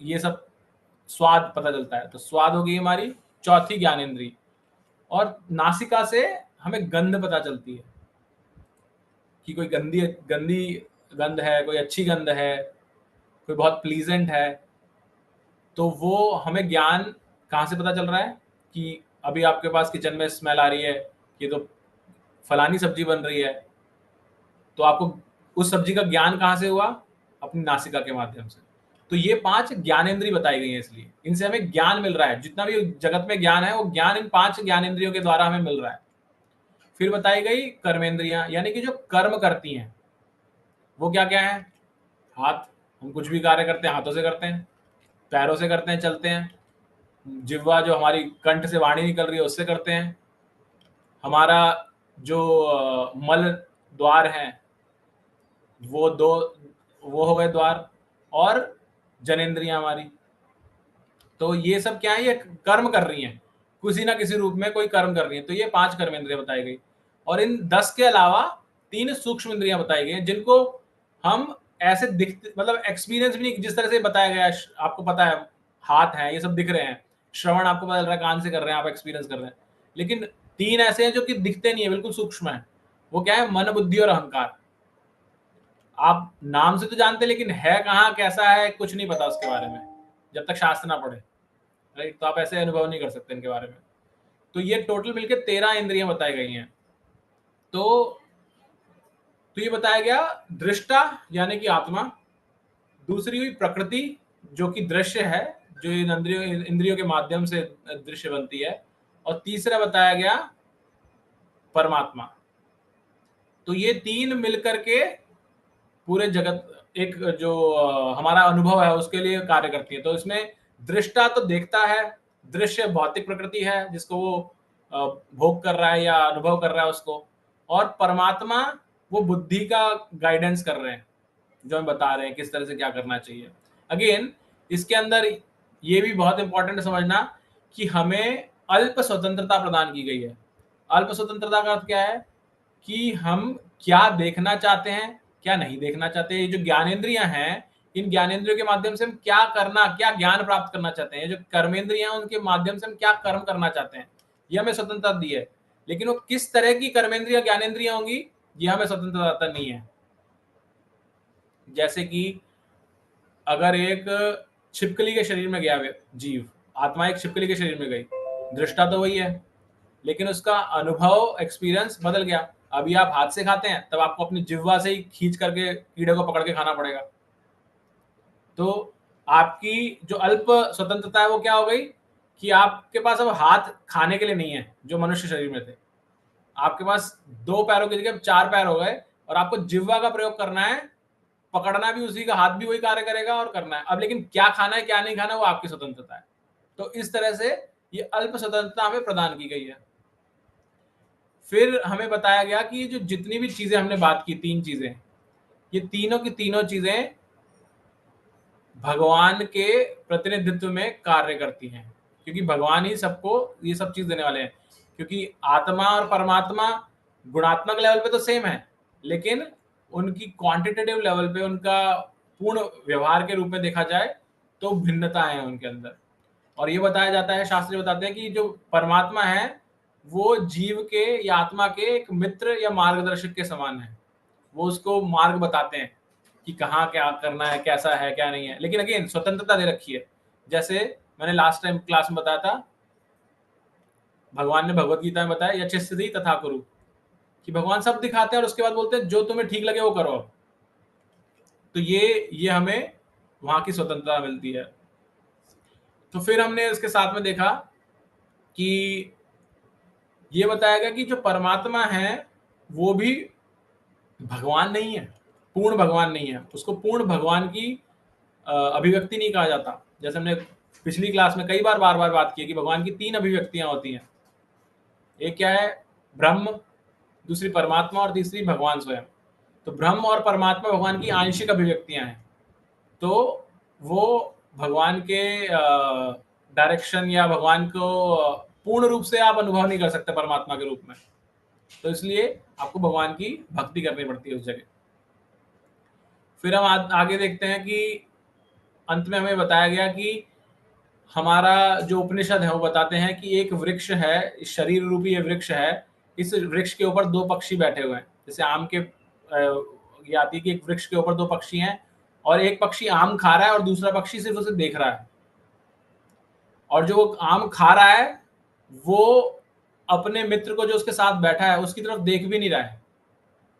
ये सब स्वाद पता चलता है। तो स्वाद हो गई हमारी चौथी ज्ञानेंद्री। और नासिका से हमें गंध पता चलती है कि कोई गंदी गंदी गंध है, कोई अच्छी गंध है, कोई बहुत प्लीजेंट है। तो वो हमें ज्ञान कहाँ से पता चल रहा है कि अभी आपके पास किचन में स्मेल आ रही है, ये तो फलानी सब्जी बन रही है। तो आपको उस सब्जी का ज्ञान कहाँ से हुआ? अपनी नासिका के माध्यम से। तो ये 5 ज्ञानेंद्रिय बताई गई हैं, इसलिए इनसे हमें ज्ञान मिल रहा है। जितना भी जगत में ज्ञान है, वो ज्ञान इन 5 ज्ञानेंद्रियों के द्वारा हमें मिल रहा है। फिर बताई गई कर्मेंद्रियां, यानी कि जो कर्म करती हैं। वो क्या क्या है? हाथ, हम कुछ भी कार्य करते हैं हाथों से करते हैं, पैरों से करते हैं, चलते हैं। जिह्वा, जो हमारी कंठ से वाणी निकल रही है, उससे करते हैं। हमारा जो मल द्वार है, वो हो गए द्वार। और जनेंद्रियां हमारी, तो ये सब क्या है? ये कर्म कर रही हैं, किसी ना किसी रूप में कोई कर्म कर रही है। तो ये 5 कर्मेंद्रियां बताई गई। और इन 10 के अलावा 3 सूक्ष्म इंद्रियां बताई गई हैं, जिनको हम ऐसे दिखते, मतलब एक्सपीरियंस भी नहीं, जिस तरह से बताया गया है। आपको पता है हाथ है, ये सब दिख रहे हैं, श्रवण आपको पता चल रहा है, कान से कर रहे हैं, आप एक्सपीरियंस कर रहे हैं। लेकिन 3 ऐसे हैं जो कि दिखते नहीं है, बिल्कुल सूक्ष्म है। वो क्या है? मन, बुद्धि और अहंकार। आप नाम से तो जानते, लेकिन है कहाँ, कैसा है, कुछ नहीं पता उसके बारे में, जब तक शास्त्र ना पढ़े, राइट। तो आप ऐसे अनुभव नहीं कर सकते इनके बारे में। तो ये टोटल मिलके 13 इंद्रियां बताई गई हैं। तो ये बताया गया दृष्टा, यानी कि आत्मा। दूसरी हुई प्रकृति, जो कि दृश्य है, जो इन इंद्रियों के माध्यम से दृश्य बनती है। और तीसरा बताया गया परमात्मा। तो ये 3 मिलकर के पूरे जगत, एक जो हमारा अनुभव है उसके लिए कार्य करती है। तो इसमें दृष्टा तो देखता है, दृश्य भौतिक प्रकृति है जिसको वो भोग कर रहा है या अनुभव कर रहा है उसको। और परमात्मा वो बुद्धि का गाइडेंस कर रहे हैं, जो हम बता रहे हैं किस तरह से क्या करना चाहिए। अगेन इसके अंदर ये भी बहुत इंपॉर्टेंट समझना कि हमें अल्प स्वतंत्रता प्रदान की गई है। अल्प स्वतंत्रता का अर्थ क्या है? कि हम क्या देखना चाहते हैं, क्या नहीं देखना चाहते। ये जो ज्ञानेंद्रियां हैं, इन ज्ञानेंद्रियों के माध्यम से हम क्या करना, क्या ज्ञान प्राप्त करना चाहते हैं। जो कर्मेंद्रियां हैं, उनके माध्यम से हम क्या कर्म करना चाहते हैं, ये हमें स्वतंत्रता दी है। लेकिन वो किस तरह की कर्मेंद्रियां, ज्ञानेंद्रियां होंगी, ये हमें स्वतंत्रता नहीं है। जैसे कि अगर एक छिपकली के शरीर में गया जीव, आत्मा एक छिपकली के शरीर में गई, दृष्टा तो वही है, लेकिन उसका अनुभव, एक्सपीरियंस बदल गया। अभी आप हाथ से खाते हैं, तब आपको अपनी जिह्वा से ही खींच करके कीड़े को पकड़ के खाना पड़ेगा, तो आपकी जो अल्प स्वतंत्रता है वो क्या हो गई कि आपके पास अब हाथ खाने के लिए नहीं है जो मनुष्य शरीर में थे, आपके पास 2 पैरों की जगह 4 पैर हो गए और आपको जिह्वा का प्रयोग करना है, पकड़ना भी उसी का, हाथ भी वही कार्य करेगा और करना है। अब लेकिन क्या खाना है क्या नहीं खाना वो आपकी स्वतंत्रता है। तो इस तरह से ये अल्प स्वतंत्रता हमें प्रदान की गई है। फिर हमें बताया गया कि ये जो जितनी भी चीजें हमने बात की, 3 चीजें, ये तीनों की तीनों चीजें भगवान के प्रतिनिधित्व में कार्य करती हैं, क्योंकि भगवान ही सबको ये सब चीज देने वाले हैं। क्योंकि आत्मा और परमात्मा गुणात्मक लेवल पे तो सेम है, लेकिन उनकी क्वांटिटेटिव लेवल पे, उनका पूर्ण व्यवहार के रूप में देखा जाए तो भिन्नता है उनके अंदर। और ये बताया जाता है, शास्त्र बताते हैं कि जो परमात्मा है वो जीव के या आत्मा के एक मित्र या मार्गदर्शक के समान है। वो उसको मार्ग बताते हैं कि कहाँ क्या करना है, कैसा है क्या नहीं है, लेकिन अगेन स्वतंत्रता दे रखी है। जैसे मैंने लास्ट टाइम क्लास में बताया था, भगवान ने भगवत गीता में बताया यच्छस्यति तथा कुरु, कि भगवान सब दिखाते हैं और उसके बाद बोलते हैं जो तुम्हें ठीक लगे वो करो। तो ये हमें वहां की स्वतंत्रता मिलती है। तो फिर हमने उसके साथ में देखा कि ये बताया गया कि जो परमात्मा है वो भी भगवान नहीं है, पूर्ण भगवान नहीं है, उसको पूर्ण भगवान की अभिव्यक्ति नहीं कहा जाता। जैसे हमने पिछली क्लास में कई बार बार बात की है कि भगवान की 3 अभिव्यक्तियां होती हैं। एक क्या है? ब्रह्म, दूसरी परमात्मा और तीसरी भगवान स्वयं। तो ब्रह्म और परमात्मा भगवान की आंशिक अभिव्यक्तियां हैं। तो वो भगवान के डायरेक्शन या भगवान को पूर्ण रूप से आप अनुभव नहीं कर सकते परमात्मा के रूप में। तो इसलिए आपको भगवान की भक्ति करनी पड़ती है उस जगह। फिर हम आगे देखते हैं कि अंत में हमें बताया गया कि हमारा जो उपनिषद है वो बताते हैं कि एक वृक्ष है, शरीर रूपी ये वृक्ष है, इस वृक्ष के ऊपर 2 पक्षी बैठे हुए हैं। जैसे आम के ये आती है कि एक वृक्ष के ऊपर 2 पक्षी हैं और एक पक्षी आम खा रहा है और दूसरा पक्षी सिर्फ उसे देख रहा है। और जो आम खा रहा है वो अपने मित्र को जो उसके साथ बैठा है उसकी तरफ देख भी नहीं रहा है,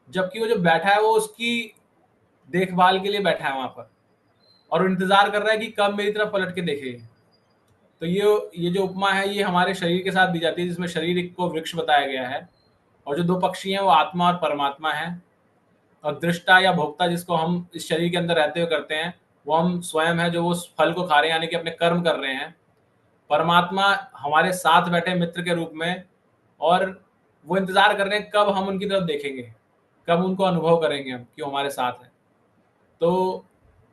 जबकि वो जो बैठा है वो उसकी देखभाल के लिए बैठा है वहां पर और इंतजार कर रहा है कि कब मेरी तरफ पलट के देखेगा। तो ये जो उपमा है ये हमारे शरीर के साथ दी जाती है, जिसमें शरीर को वृक्ष बताया गया है और जो 2 पक्षी हैं वो आत्मा और परमात्मा है। और दृष्टा या भोक्ता जिसको हम इस शरीर के अंदर रहते हुए करते हैं वो हम स्वयं है, जो वो उस फल को खा रहे हैं, यानी कि अपने कर्म कर रहे हैं। परमात्मा हमारे साथ बैठे मित्र के रूप में, और वो इंतजार कर रहे हैं कब हम उनकी तरफ देखेंगे, कब उनको अनुभव करेंगे हम कि वो हमारे साथ है। तो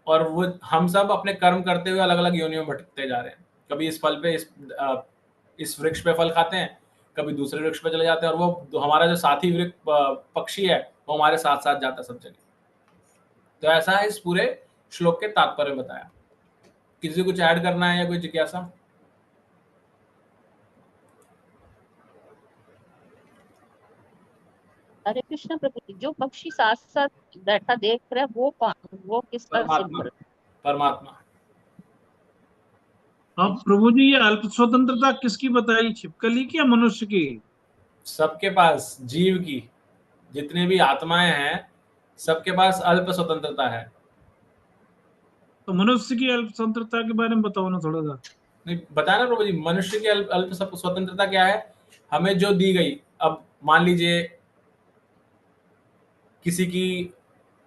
और वो हम सब अपने कर्म करते हुए अलग अलग योनियों में भटकते जा रहे हैं। कभी इस फल पे इस वृक्ष पे फल खाते हैं, कभी दूसरे वृक्ष पे चले जाते हैं, और वो हमारा जो साथी पक्षी है वो हमारे साथ साथ जाता है सब जगह। तो ऐसा है इस पूरे श्लोक के तात्पर्य बताया। किसी कुछ ऐड करना है या कोई जिज्ञासा? हरे कृष्ण प्रभु जी, जो पक्षी साथ साथ बैठा देख रहा है वो कौन, वो किस परमात्मा। परमात्मा। अब प्रभु जी ये अल्प स्वतंत्रता किसकी बताई, छिपकली की या मनुष्य की? सबके पास, जीव की, जितने भी आत्माएं हैं सबके पास अल्प स्वतंत्रता है। तो मनुष्य की अल्प स्वतंत्रता के बारे में बताओ ना थोड़ा सा। नहीं बताया ना प्रभु जी, मनुष्य की अल्प स्वतंत्रता क्या है? हमें जो दी गई, अब मान लीजिए किसी की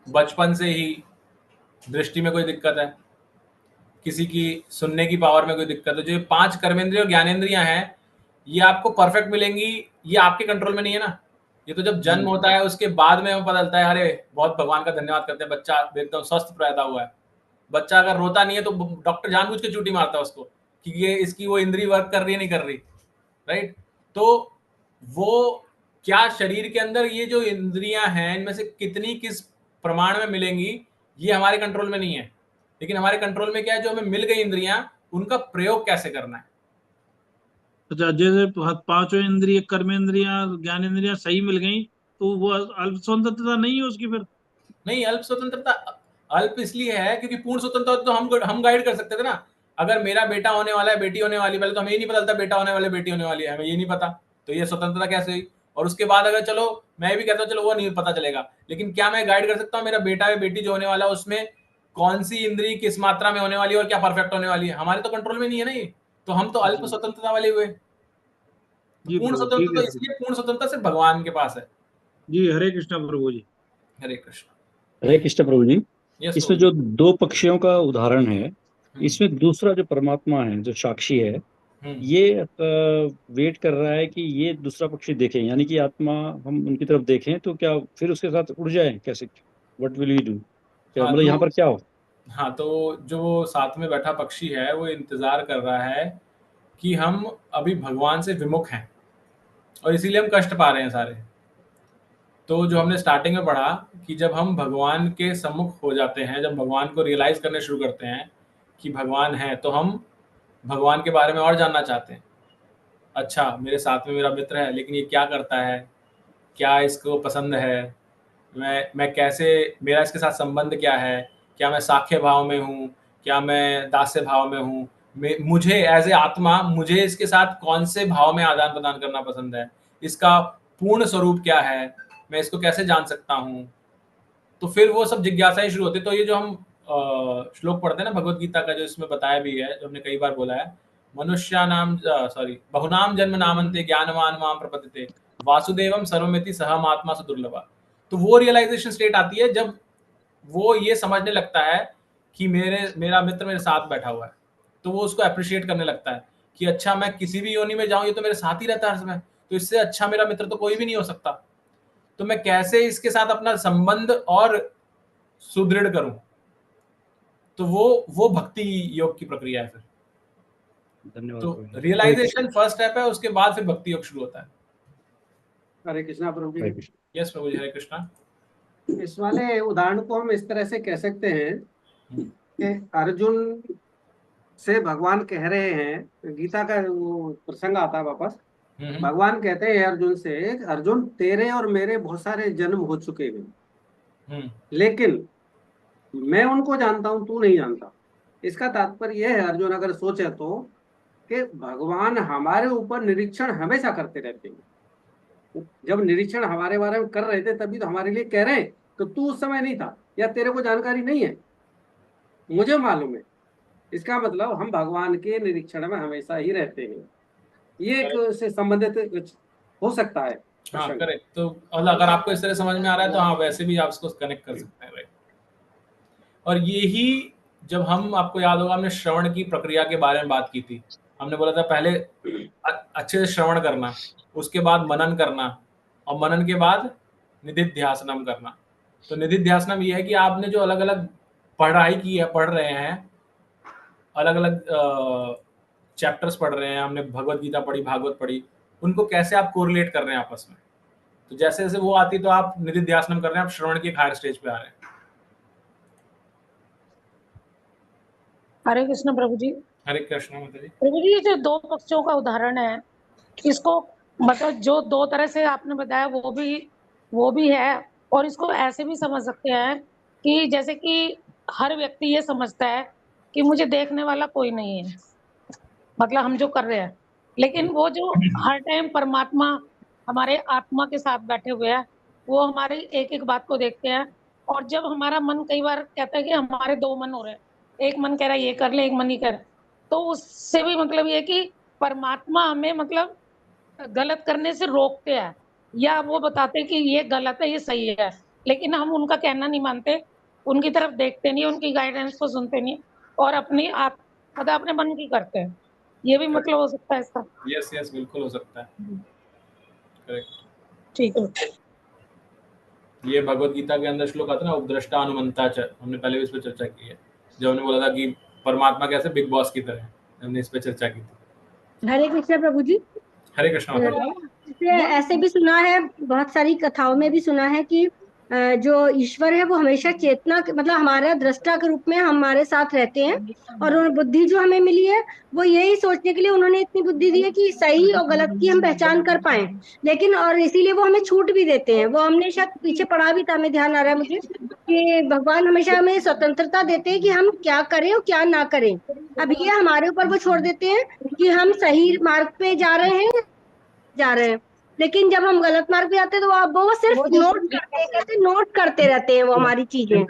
बचपन से ही दृष्टि में कोई दिक्कत है, किसी की सुनने की पावर में कोई दिक्कत है, जो 5 कर्मेंद्रिय और ज्ञानेंद्रियां हैं ये आपको परफेक्ट मिलेंगी, ये आपके कंट्रोल में नहीं है ना। ये तो जब जन्म होता है उसके बाद में हमें पता चलता है, अरे बहुत भगवान का धन्यवाद करते हैं, बच्चा एकदम स्वस्थ पैदा हुआ है। बच्चा अगर रोता नहीं है तो डॉक्टर जानबूझ के चूटी मारता है उसको कि ये इसकी वो इंद्री वर्क कर रही है नहीं कर रही, राइट। तो वो क्या शरीर के अंदर ये जो इंद्रियां हैं इनमें से कितनी किस प्रमाण में मिलेंगी ये हमारे कंट्रोल में नहीं है, लेकिन हमारे कंट्रोल में क्या है, जो हमें मिल गई इंद्रियां उनका प्रयोग कैसे करना है। अच्छा, जैसे 5 इंद्रिय, कर्मेंद्रियां, ज्ञानेंद्रियां सही मिल गई तो वो अल्प स्वतंत्रता नहीं है उसकी फिर? नहीं, अल्प स्वतंत्रता अल्प इसलिए है क्योंकि पूर्ण स्वतंत्रता तो हम गाइड कर सकते थे ना। अगर मेरा बेटा होने वाला है, बेटी होने वाली, पहले तो हमें ये नहीं पता चलता बेटा होने वाले बेटी होने वाली है, हमें ये नहीं पता, तो ये स्वतंत्रता कैसे हुई? और उसके बाद अगर चलो मैं भी कहता हूँ चलो वो नहीं पता चलेगा, लेकिन क्या मैं गाइड कर सकता हूँ मेरा बेटा या बेटी जो होने वाला है उसमें कौन सी इंद्री किस मात्रा में होने वाली है और क्या परफेक्ट होने वाली है, हमारे तो कंट्रोल में नहीं है ना ये। तो हम तो अल्प स्वतंत्रता वाले हुए। जी पूर्ण प्रभु, ठीक स्वतंत्रता है तो इसलिए पूर्ण स्वतंत्रता सिर्फ भगवान के पास है। जी। हरे कृष्णा प्रभु जी। हरे कृष्ण। हरे कृष्ण प्रभु जी। यस इसमें प्रभु जो दो पक्षियों का उदाहरण है, जी। इसमें दूसरा जो परमात्मा है, जो साक्षी है, ये वेट कर रहा है कि ये दूसरा पक्षी देखें, यानी कि आत्मा हम उनकी तरफ देखें तो क्या फिर उसके साथ उड़ जाए, कैसे, व्हाट विल वी डू, क्या हाँ मतलब यहाँ पर क्या हो? हाँ, तो जो साथ में बैठा पक्षी है वो इंतजार कर रहा है कि हम अभी भगवान से विमुख हैं और इसीलिए हम कष्ट पा रहे हैं सारे। तो जो हमने स्टार्टिंग में पढ़ा कि जब हम भगवान के सम्मुख हो जाते हैं, जब भगवान को रियलाइज करने शुरू करते हैं कि भगवान है, तो हम भगवान के बारे में और जानना चाहते हैं। अच्छा, मेरे साथ में मेरा मित्र है, लेकिन ये क्या करता है, क्या इसको पसंद है, मैं कैसे, मेरा इसके साथ संबंध क्या है, क्या मैं साख्य भाव में हूँ, क्या मैं दास्य भाव में हूँ, मुझे एज ए आत्मा मुझे इसके साथ कौन से भाव में आदान प्रदान करना पसंद है, इसका पूर्ण स्वरूप क्या है, मैं इसको कैसे जान सकता हूँ। तो फिर वो सब जिज्ञासाएं शुरू होती है। तो ये जो हम श्लोक पढ़ते हैं ना भगवत गीता का, जो इसमें बताया भी है, जो हमने कई बार बोला है, मनुष्यानाम बहुनाम जन्म नामन्ते ज्ञानवान माम प्रपद्यते वासुदेवम सर्वमिति सहमात्मा सुदुर्लभा। तो वो रियलाइजेशन स्टेट आती है जब वो ये समझने लगता है कि मेरा मित्र मेरे साथ बैठा हुआ है, तो वो उसको अप्रिशिएट करने लगता है कि अच्छा, मैं किसी भी योनि में जाऊं ये तो मेरे साथ ही रहता है हर समय, तो इससे अच्छा मेरा मित्र तो कोई भी नहीं हो सकता, तो मैं कैसे इसके साथ अपना संबंध और सुदृढ़ करूं। तो वो भक्ति योग की प्रक्रिया है। फिर धन्यवाद तो प्रभु जी। रियलाइजेशन फर्स्ट स्टेप है, उसके बाद फिर भक्ति योग शुरू होता है। हरे कृष्णा प्रभु हरे जी। कृष्ण। यस प्रभु जी, हरे कृष्णा। इस वाले उदाहरण को हम इस तरह से कह सकते हैं कि अर्जुन से भगवान कह रहे हैं, गीता का वो प्रसंग आता है वापस, भगवान कहते हैं अर्जुन से, अर्जुन तेरे और मेरे बहुत सारे जन्म हो चुके हैं, लेकिन मैं उनको जानता हूं, तू नहीं जानता। इसका तात्पर्य यह है अर्जुन अगर सोचे तो, कि भगवान हमारे ऊपर निरीक्षण हमेशा करते रहते हैं। जब निरीक्षण हमारे बारे में कर रहे थे तभी तो हमारे लिए कह रहे हैं कि तू उस समय नहीं था या तेरे को जानकारी नहीं है, मुझे मालूम है। इसका मतलब हम भगवान के निरीक्षण में हमेशा ही रहते हैं। ये एक से संबंधित हो सकता है। हाँ करेक्ट। तो अगर आपको इस तरह समझ में आ रहा है तो हाँ, वैसे भी आप इसको कनेक्ट कर सकते हैं, राइट। और यही जब हम, आपको याद होगा हमने श्रवण की प्रक्रिया के बारे में बात की थी, हमने बोला था पहले अच्छे से श्रवण करना, उसके बाद मनन करना, और मनन के बाद निधिध्यासनम करना। तो निधिध्यासनम ये है कि आपने जो अलग अलग पढ़ाई की है, पढ़ रहे हैं, अलग अलग चैप्टर्स पढ़ रहे हैं, हमने भगवत गीता पढ़ी, भागवत पढ़ी, उनको कैसे आप कोरिलेट कर रहे हैं आपस में। तो जैसे जैसे वो आती तो आप निधिध्यासनम कर रहे हैं, आप श्रवण की एक हायर स्टेज पे आ रहे हैं। हरे कृष्ण प्रभु जी। हरे कृष्ण माता जी। प्रभु जी, ये जो दो पक्षियों का उदाहरण है, इसको मतलब जो दो तरह से आपने बताया वो भी है, और इसको ऐसे भी समझ सकते हैं कि जैसे कि हर व्यक्ति ये समझता है कि मुझे देखने वाला कोई नहीं है, मतलब हम जो कर रहे हैं, लेकिन वो जो हर टाइम परमात्मा हमारे आत्मा के साथ बैठे हुए हैं, वो हमारी एक एक बात को देखते हैं। और जब हमारा मन कई बार कहता है कि हमारे दो मन हो रहे हैं, एक मन कह रहा है ये कर ले, एक मन ही कर, तो उससे भी मतलब ये कि परमात्मा हमें मतलब गलत करने से रोकते हैं, या वो बताते हैं कि ये गलत है, ये सही है, लेकिन हम उनका कहना नहीं मानते, उनकी तरफ देखते नहीं, उनकी गाइडेंस को सुनते नहीं, और अपनी मतलब अपने मन की करते हैं। ये भी मतलब हो सकता है इसका। यस यस, बिल्कुल हो सकता है, करेक्ट। ठीक है। ये भगवत गीता के अंदर श्लोक आता है ना, उपद्रष्टा अनुमंता च, हमने पहले भी इस पर चर्चा की है, जब हमने बोला था कि परमात्मा कैसे बिग बॉस की तरह है, हमने इस पर चर्चा की थी। हरे कृष्ण प्रभु जी। हरे कृष्ण माता जी। ऐसे भी सुना है, बहुत सारी कथाओं में भी सुना है कि जो ईश्वर है वो हमेशा चेतना मतलब हमारा दृष्टा के रूप में हमारे साथ रहते हैं, और उन्हें बुद्धि जो हमें मिली है वो यही सोचने के लिए उन्होंने इतनी बुद्धि दी है कि सही और गलत की हम पहचान कर पाए, लेकिन और इसीलिए वो हमें छूट भी देते हैं। वो हमने शायद पीछे पढ़ा भी था, हमें ध्यान आ रहा है मुझे, कि भगवान हमेशा हमें स्वतंत्रता देते हैं कि हम क्या करें और क्या ना करें। अब ये हमारे ऊपर वो छोड़ देते हैं कि हम सही मार्ग पे जा रहे हैं, लेकिन जब हम गलत मार्ग पे जाते हैं तो वो सिर्फ नोट करते रहते हैं, वो हमारी चीजें।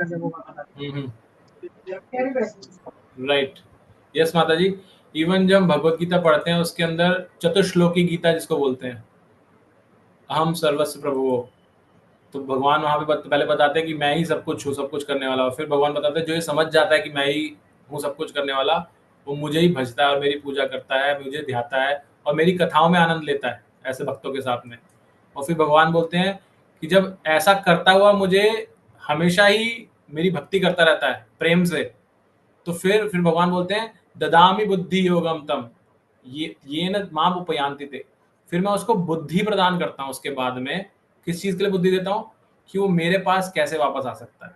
राइट, यस माता जी। इवन जब हम भगवत गीता पढ़ते हैं उसके अंदर चतुश्लोकी गीता जिसको बोलते हैं, अहम सर्वस्व प्रभुओ, तो भगवान वहां पे पहले बताते हैं कि मैं ही सब कुछ हूँ, सब कुछ करने वाला हूँ। फिर भगवान बताते हैं जो ये समझ जाता है कि मैं ही हूँ सब कुछ करने वाला, वो मुझे ही भजता है और मेरी पूजा करता है, मुझे ध्याता है और मेरी कथाओं में आनंद लेता है ऐसे भक्तों के साथ में। और फिर भगवान बोलते हैं कि जब ऐसा करता हुआ मुझे हमेशा ही मेरी भक्ति करता रहता है प्रेम से, तो फिर भगवान बोलते हैं ददामी बुद्धि योगम तम, ये न माम उपयांति थे, फिर मैं उसको बुद्धि प्रदान करता हूँ उसके बाद में। किस चीज के लिए बुद्धि देता हूँ? कि वो मेरे पास कैसे वापस आ सकता है।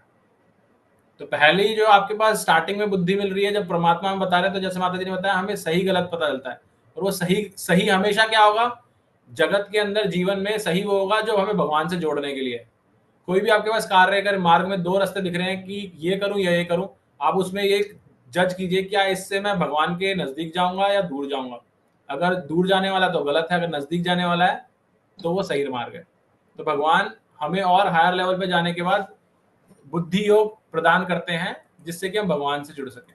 तो पहले ही जो आपके पास स्टार्टिंग में बुद्धि मिल रही है, जब परमात्मा हम बता रहे हैं, तो जैसे माता जी ने बताया हमें सही गलत पता चलता है। और वो सही हमेशा क्या होगा जगत के अंदर, जीवन में सही वो होगा जो हमें भगवान से जोड़ने के लिए। कोई भी आपके पास कार्य अगर मार्ग में दो रास्ते दिख रहे हैं कि ये करूं या ये करूं, आप उसमें ये जज कीजिए क्या इससे मैं भगवान के नजदीक जाऊंगा या दूर जाऊंगा। अगर दूर जाने वाला तो गलत है, अगर नजदीक जाने वाला है तो वो सही मार्ग है। तो भगवान हमें और हायर लेवल पे जाने के बाद बुद्धि योग प्रदान करते हैं जिससे कि हम भगवान से जुड़ सके।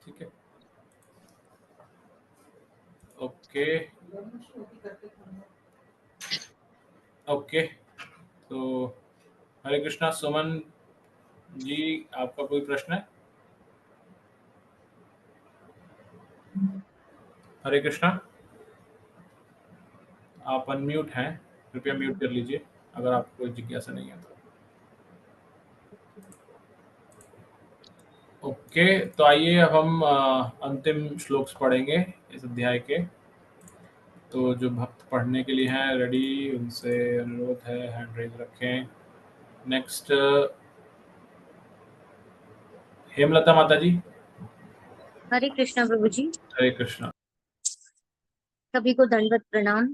ठीक है, ओके ओके। तो हरे कृष्णा। सुमन जी, आपका कोई प्रश्न है? हरे कृष्णा, आप अनम्यूट हैं, कृपया म्यूट कर लीजिए अगर आपको कोई जिज्ञासा नहीं है तो। ओके, तो आइए अब हम अंतिम श्लोक पढ़ेंगे इस अध्याय के। तो जो भक्त पढ़ने के लिए हैं रेडी, उनसे अनुरोध है हैंड रेज रखें। नेक्स्ट हेमलता माता जी। हरे कृष्णा प्रभु जी, हरे कृष्णा। सभी को दंडवत प्रणाम।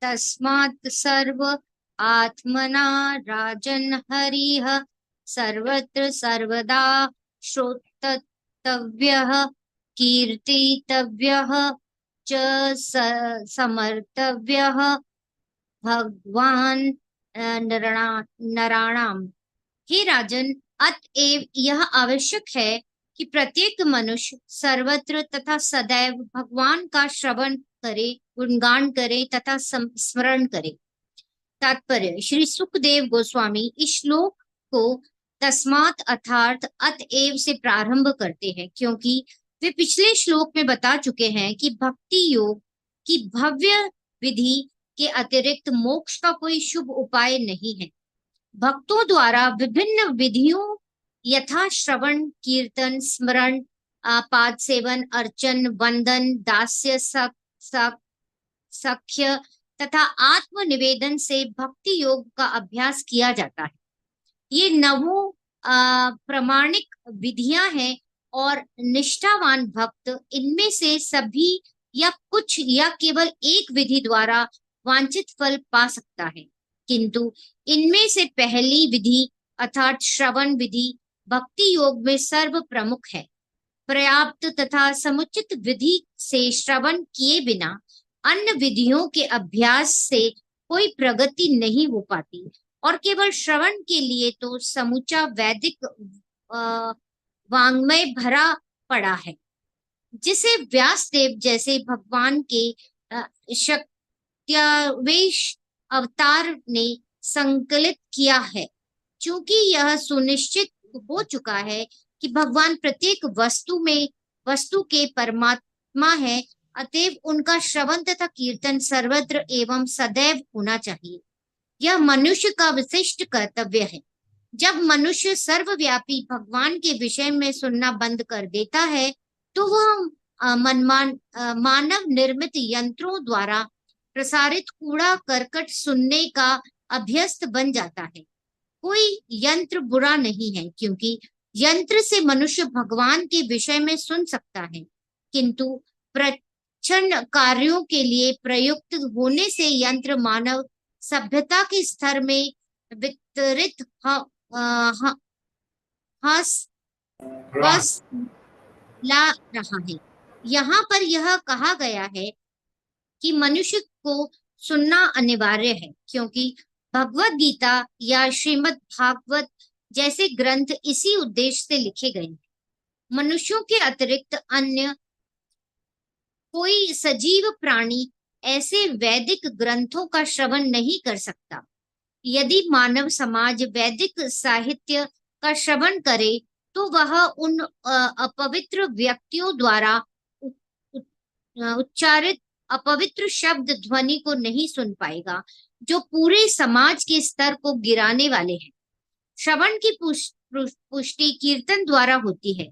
तस्मात् सर्व आत्मना राजन् हरिः सर्वत्र सर्वदा श्रोतव्यः कीर्तितव्यः च समर्तव्यः भगवान नराणाम। हे राजन, अतएव यह आवश्यक है कि प्रत्येक मनुष्य सर्वत्र तथा सदैव भगवान का श्रवण करे, गुणगान करे तथा स्मरण करे। तात्पर्य, श्री सुखदेव गोस्वामी इस श्लोक को तस्मात् अर्थात अतएव से प्रारंभ करते हैं, क्योंकि वे पिछले श्लोक में बता चुके हैं कि भक्ति योग की भव्य विधि के अतिरिक्त मोक्ष का कोई शुभ उपाय नहीं है। भक्तों द्वारा विभिन्न विधियों यथा श्रवण, कीर्तन, स्मरण, पाद सेवन, अर्चन, वंदन, दास्य, सख्य तथा आत्मनिवेदन से भक्ति योग का अभ्यास किया जाता है। ये नवों प्रमाणिक विधियां हैं और निष्ठावान भक्त इनमें से सभी या कुछ या केवल एक विधि द्वारा वांछित फल पा सकता है। किंतु इनमें से पहली विधि अर्थात श्रवण विधि भक्ति योग में सर्व प्रमुख है। पर्याप्त तथा समुचित विधि से श्रवण किए बिना अन्य विधियों के अभ्यास से कोई प्रगति नहीं हो पाती और केवल श्रवण के लिए तो समूचा वैदिक वांग्मय भरा पड़ा है, जिसे व्यासदेव जैसे भगवान के शक्त्यावेश अवतार ने संकलित किया है। चूंकि यह सुनिश्चित हो चुका है कि भगवान प्रत्येक वस्तु के परमात्मा है, अतएव उनका श्रवण तथा कीर्तन सर्वत्र एवं सदैव होना चाहिए। यह मनुष्य का विशिष्ट कर्तव्य है। जब मनुष्य सर्वव्यापी भगवान के विषय में सुनना बंद कर देता है तो वह मानव निर्मित यंत्रों द्वारा प्रसारित कूड़ा करकट सुनने का अभ्यस्त बन जाता है। कोई यंत्र बुरा नहीं है, क्योंकि यंत्र से मनुष्य भगवान के विषय में सुन सकता है, किंतु प्रच्छन्न कार्यों के लिए प्रयुक्त होने से यंत्र मानव सभ्यता के स्तर में वितरित ला रहा है। यहाँ पर यह कहा गया है कि मनुष्य को सुनना अनिवार्य है, क्योंकि भगवत गीता या श्रीमद् भागवत जैसे ग्रंथ इसी उद्देश्य से लिखे गए हैं। मनुष्यों के अतिरिक्त अन्य कोई सजीव प्राणी ऐसे वैदिक ग्रंथों का श्रवण नहीं कर सकता। यदि मानव समाज वैदिक साहित्य का श्रवण करे तो वह उन अपवित्र व्यक्तियों द्वारा उच्चारित अपवित्र शब्द ध्वनि को नहीं सुन पाएगा, जो पूरे समाज के स्तर को गिराने वाले हैं। श्रवण की पुष्टि कीर्तन द्वारा होती है।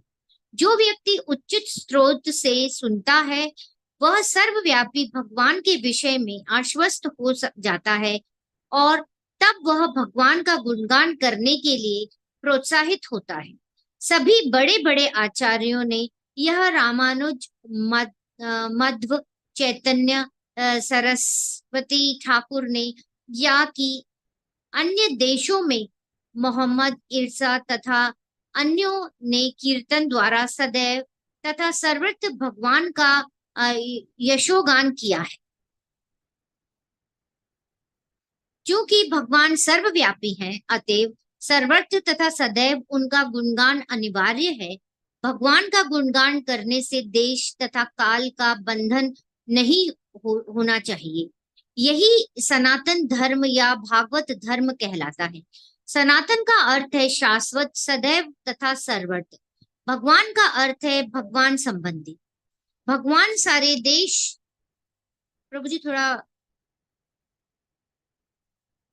जो व्यक्ति उचित स्रोत से सुनता है वह सर्वव्यापी भगवान के विषय में आश्वस्त हो जाता है और तब वह भगवान का गुणगान करने के लिए प्रोत्साहित होता है। सभी बड़े बड़े आचार्यों ने यह रामानुज, मध्व, चैतन्य, सरस्वती ठाकुर ने या कि अन्य देशों में मोहम्मद इरसा तथा अन्यों ने कीर्तन द्वारा सदैव तथा सर्वत्र भगवान का यशोगान किया है। क्योंकि भगवान सर्वव्यापी हैं, अतएव सर्वत्र तथा सदैव उनका गुणगान अनिवार्य है। भगवान का गुणगान करने से देश तथा काल का बंधन नहीं होना चाहिए। यही सनातन धर्म या भागवत धर्म कहलाता है। सनातन का अर्थ है शाश्वत, सदैव तथा सर्वत्र। भगवान का अर्थ है भगवान संबंधी। भगवान सारे देश, प्रभु जी थोड़ा,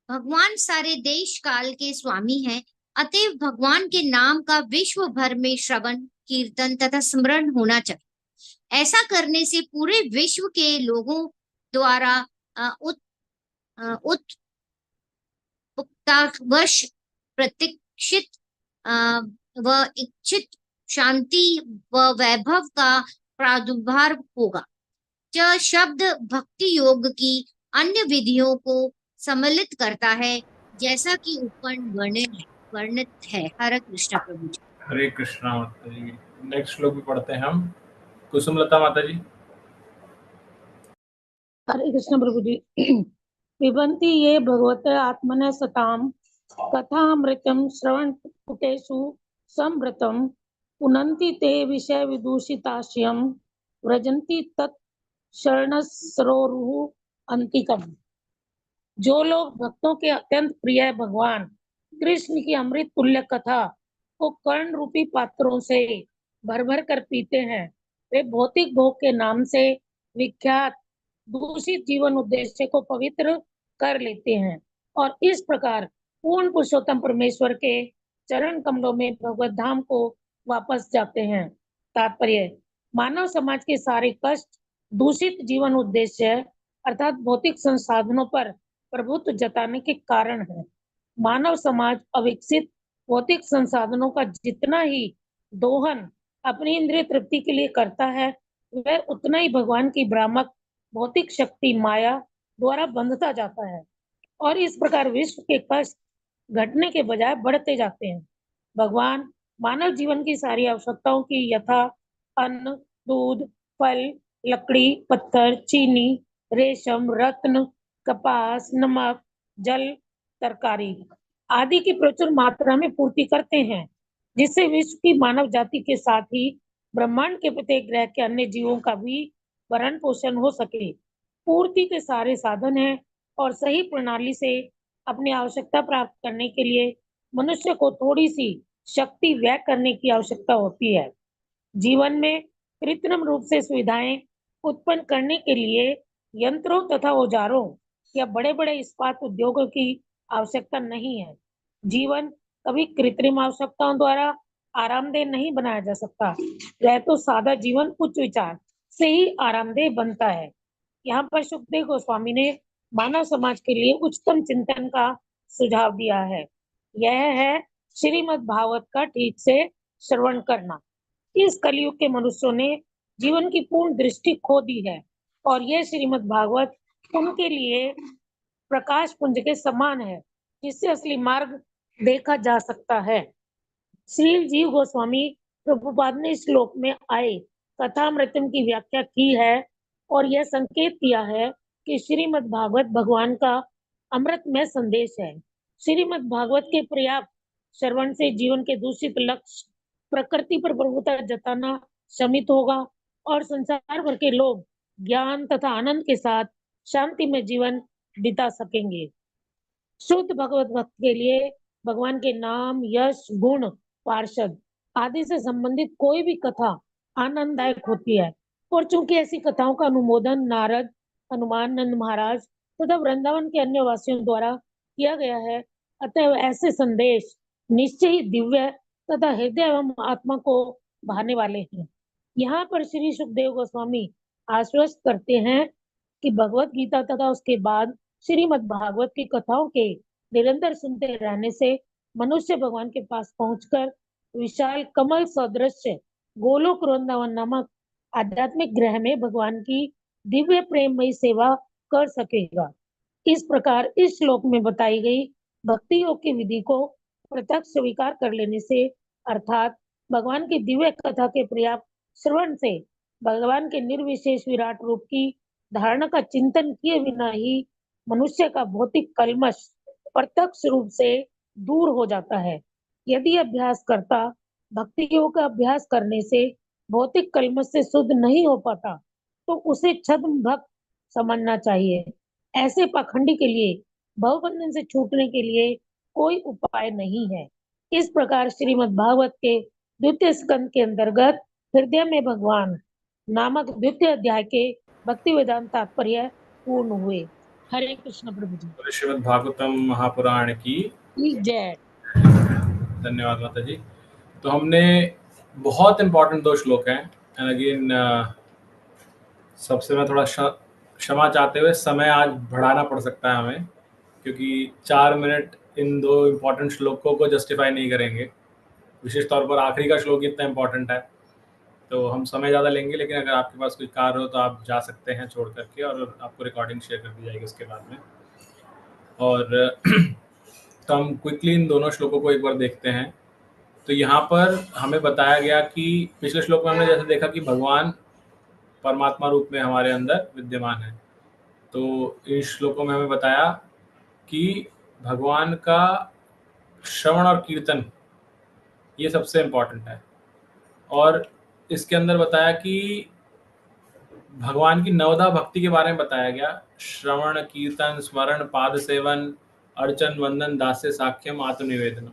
भगवान सारे देश काल के स्वामी हैं, अतएव भगवान के नाम का विश्व भर में श्रवण, कीर्तन तथा स्मरण होना चाहिए। ऐसा करने से पूरे विश्व के लोगों द्वारा उत्पत्तिवश प्रतीक्षित व इच्छित शांति व वैभव का प्रादुर्भाव होगा। यह शब्द भक्ति योग की अन्य विधियों को सम्मिलित करता है, जैसा कि ऊपर वर्णित है। हरे कृष्णा प्रभु जी। हरे कृष्णा माता जी। नेक्स्ट श्लोक भी पढ़ते हैं हम। कुसुमलता माता जी। हरे कृष्ण प्रभु जी। पिबन्ति ये भगवत आत्मनः सताम कथामृतं श्रवणपुटेषु संवृतं पुनन्ति ते विषय विदूषिताश्रयं व्रजन्ति तत् शरणसरोरुः अन्तिकम्। जो लोग भक्तों के अत्यंत प्रिय भगवान कृष्ण की अमृत तुल्य कथा को कर्ण रूपी पात्रों से भर भर कर पीते हैं, वे भौतिक भोग के नाम से विख्यात दूषित जीवन उद्देश्य को पवित्र कर लेते हैं और इस प्रकार पूर्ण पुरुषोत्तम परमेश्वर के चरण कमलों में भगवत धाम को वापस जाते हैं। तात्पर्य: मानव समाज के सारे कष्ट दूषित जीवन उद्देश्य अर्थात भौतिक संसाधनों पर प्रभुत्व जताने के कारण है। मानव समाज अविकसित भौतिक संसाधनों का जितना ही दोहन अपनी इंद्रिय तृप्ति के लिए करता है, वह उतना ही भगवान की भ्रामक भौतिक शक्ति माया द्वारा बंधता जाता है और इस प्रकार विश्व के कष्ट घटने के बजाय बढ़ते जाते हैं। भगवान मानव जीवन की सारी आवश्यकताओं की यथा अन्न, दूध, फल, लकड़ी, पत्थर, चीनी, रेशम, रत्न, कपास, नमक, जल, तरकारी आदि की प्रचुर मात्रा में पूर्ति करते हैं, जिससे विश्व की मानव जाति के साथ ही ब्रह्मांड के प्रत्येक ग्रह के अन्य जीवों का भी भरण पोषण हो सके। पूर्ति के सारे साधन हैं और सही प्रणाली से अपनी आवश्यकता प्राप्त करने के लिए मनुष्य को थोड़ी सी शक्ति व्यय करने की आवश्यकता होती है। जीवन में कृत्रिम रूप से सुविधाएं उत्पन्न करने के लिए यंत्रों तथा औजारों या बड़े बड़े इस्पात उद्योगों की आवश्यकता नहीं है। जीवन कभी कृत्रिम आवश्यकताओं द्वारा आरामदेह नहीं बनाया जा सकता। वह तो सादा जीवन उच्च विचार से ही आरामदेह बनता है। यहाँ पर सुखदेव गोस्वामी ने मानव समाज के लिए उच्चतम चिंतन का सुझाव दिया है। यह है श्रीमद् भागवत का ठीक से श्रवण करना। इस कलयुग के मनुष्यों ने जीवन की पूर्ण दृष्टि खो दी है और यह श्रीमद् भागवत उनके लिए प्रकाश पुंज के समान है, जिससे असली मार्ग देखा जा सकता है। श्री जीव गोस्वामी प्रभुपाद ने इस श्लोक में आए कथामृतम की व्याख्या की है और यह संकेत किया है कि श्रीमद् भागवत भगवान का अमृतमय संदेश है। श्रीमद् भागवत के पर्याप्त श्रवण से जीवन के दूषित लक्ष्य प्रकृति पर प्रभुता जताना शमित होगा और संसार भर के लोग ज्ञान तथा आनंद के साथ शांति में जीवन बिता सकेंगे। शुद्ध भगवत भक्त के लिए भगवान के नाम, यश, गुण, पार्षद आदि से संबंधित कोई भी कथा आनंददायक होती है और चूंकि ऐसी कथाओं का अनुमोदन नारद, हनुमान, नंद महाराज तथा वृंदावन के अन्य वासियों द्वारा किया गया है, अतः ऐसे संदेश निश्चय ही दिव्य तथा हृदय एवं आत्मा को भाने वाले हैं। यहाँ पर श्री सुखदेव गोस्वामी आश्वस्त करते हैं कि भगवत गीता तथा उसके बाद श्रीमद् भागवत की कथाओं के निरंतर सुनते रहने से मनुष्य भगवान के पास पहुंचकर विशाल कमल सदृश गोलोक वृंदावन नामक आध्यात्मिक ग्रह में भगवान की दिव्य प्रेममयी सेवा कर सकेगा। इस प्रकार इस श्लोक में बताई गई भक्ति योग की विधि को प्रत्यक्ष स्वीकार कर लेने से अर्थात भगवान की दिव्य कथा के पर्याप्त श्रवण से भगवान के निर्विशेष विराट रूप की धारणा का चिंतन किए बिना ही मनुष्य का भौतिक कल्मश प्रत्यक्ष रूप से दूर हो जाता है। यदि अभ्यास करता भक्ति योग का अभ्यास करने से भौतिक कल्मश से शुद्ध नहीं हो पाता तो उसे छद्म भक्त समझना चाहिए। ऐसे पाखंडी के लिए भवबंधन से छूटने के लिए कोई उपाय नहीं है। इस प्रकार श्रीमद् भागवत के द्वितीय स्कंद के अंतर्गत हृदय में भगवान नामक द्वितीय अध्याय के भक्ति वेदांत तात्पर्य पूर्ण हुए। हरे कृष्ण प्रभु जी। श्रीमद् भागवतम महापुराण की जय। धन्यवाद माता जी। तो हमने बहुत इंपॉर्टेंट 2 श्लोक हैं एंड अगेन सबसे मैं थोड़ा क्षमा चाहते हुए समय आज बढ़ाना पड़ सकता है हमें, क्योंकि 4 मिनट इन 2 इम्पॉर्टेंट श्लोकों को जस्टिफाई नहीं करेंगे। विशेष तौर पर आखिरी का श्लोक इतना इम्पॉर्टेंट है तो हम समय ज़्यादा लेंगे, लेकिन अगर आपके पास कोई कार्य हो तो आप जा सकते हैं छोड़ करके, और आपको रिकॉर्डिंग शेयर कर दी जाएगी उसके बाद में। और तो हम क्विकली इन दोनों श्लोकों को एक बार देखते हैं। तो यहाँ पर हमें बताया गया कि पिछले श्लोक में हमने जैसे देखा कि भगवान परमात्मा रूप में हमारे अंदर विद्यमान है, तो इन श्लोकों में हमें बताया कि भगवान का श्रवण और कीर्तन ये सबसे इम्पोर्टेंट है। और इसके अंदर बताया कि भगवान की नवधा भक्ति के बारे में बताया गया। श्रवण, कीर्तन, स्मरण, पाद सेवन, अर्चन, वंदन, दास्य, साख्यम, आत्मनिवेदन,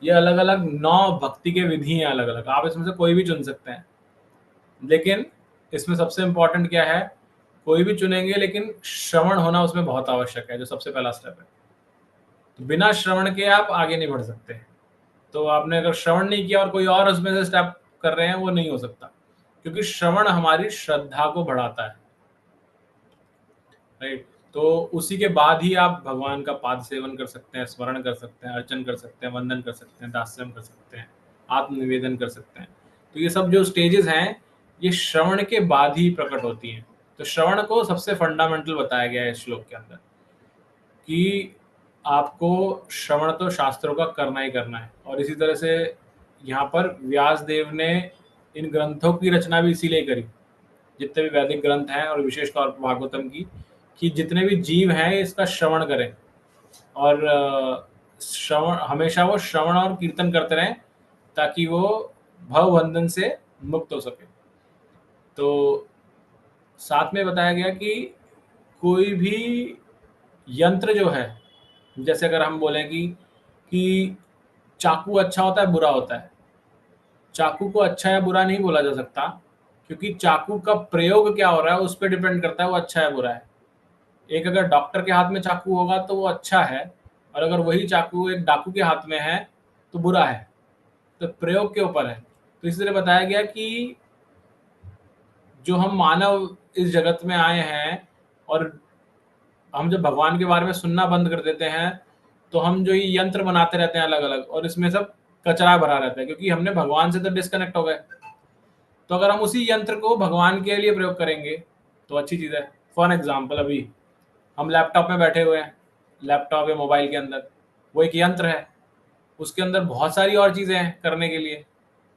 ये अलग अलग 9 भक्ति के विधि हैं अलग अलग। आप इसमें से कोई भी चुन सकते हैं, लेकिन इसमें सबसे इम्पोर्टेंट क्या है, कोई भी चुनेंगे लेकिन श्रवण होना उसमें बहुत आवश्यक है, जो सबसे पहला स्टेप है। तो बिना श्रवण के आप आगे नहीं बढ़ सकते। तो आपने अगर श्रवण नहीं किया और कोई और उसमें से स्टेप कर रहे हैं, वो नहीं हो सकता, क्योंकि श्रवण हमारी श्रद्धा को बढ़ाता है, राइट। तो उसी के बाद ही आप भगवान का पाद सेवन कर सकते हैं, स्मरण कर सकते हैं, अर्चन कर सकते हैं, वंदन कर सकते हैं, दास्यम कर सकते हैं, आत्मनिवेदन कर सकते हैं। तो ये सब जो स्टेजेस हैं ये श्रवण के बाद ही प्रकट होती हैं। तो श्रवण को सबसे फंडामेंटल बताया गया है इस श्लोक के अंदर कि आपको श्रवण तो शास्त्रों का करना ही करना है। और इसी तरह से यहाँ पर व्यास देव ने इन ग्रंथों की रचना भी इसीलिए करी, जितने भी वैदिक ग्रंथ हैं और विशेष तौर पर भागवतम की, कि जितने भी जीव हैं इसका श्रवण करें और श्रवण हमेशा वो श्रवण और कीर्तन करते रहें ताकि वो भवबंधन से मुक्त हो सके। तो साथ में बताया गया कि कोई भी यंत्र जो है, जैसे अगर हम बोलें कि चाकू अच्छा होता है बुरा होता है, चाकू को अच्छा या बुरा नहीं बोला जा सकता, क्योंकि चाकू का प्रयोग क्या हो रहा है उस पर डिपेंड करता है वो अच्छा है बुरा है। एक अगर डॉक्टर के हाथ में चाकू होगा तो वो अच्छा है, और अगर वही चाकू एक डाकू के हाथ में है तो बुरा है। तो प्रयोग के ऊपर है। तो इस तरह बताया गया कि जो हम मानव इस जगत में आए हैं और हम जब भगवान के बारे में सुनना बंद कर देते हैं तो हम जो ये यंत्र बनाते रहते हैं अलग अलग, और इसमें सब कचरा भरा रहता है, क्योंकि हमने भगवान से तो डिस्कनेक्ट हो गए। तो अगर हम उसी यंत्र को भगवान के लिए प्रयोग करेंगे तो अच्छी चीज़ है। फॉर एग्जाम्पल, अभी हम लैपटॉप में बैठे हुए हैं, लैपटॉप या मोबाइल के अंदर वो एक यंत्र है, उसके अंदर बहुत सारी और चीज़ें हैं करने के लिए,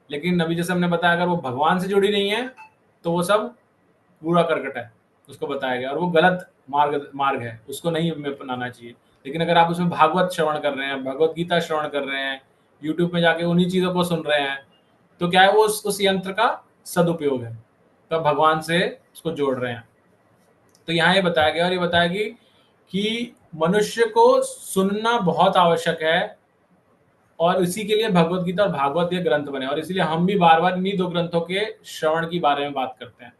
लेकिन अभी जैसे हमने बताया अगर वो भगवान से जुड़ी नहीं है तो वो सब कूड़ा करकट है, उसको बताया गया, और वो गलत मार्ग है, उसको नहीं हमें अपनाना चाहिए। लेकिन अगर आप उसमें भागवत श्रवण कर रहे हैं, भगवत गीता श्रवण कर रहे हैं, यूट्यूब में जाके उन्हीं चीज़ों को सुन रहे हैं, तो क्या है, वो उस यंत्र का सदुपयोग है, तो भगवान से उसको जोड़ रहे हैं। तो यहाँ ये बताया गया, और ये बताया गया कि मनुष्य को सुनना बहुत आवश्यक है, और इसी के लिए भगवत गीता और भागवत ये ग्रंथ बने, और इसीलिए हम भी बार बार इन्हीं 2 ग्रंथों के श्रवण की बारे में बात करते हैं।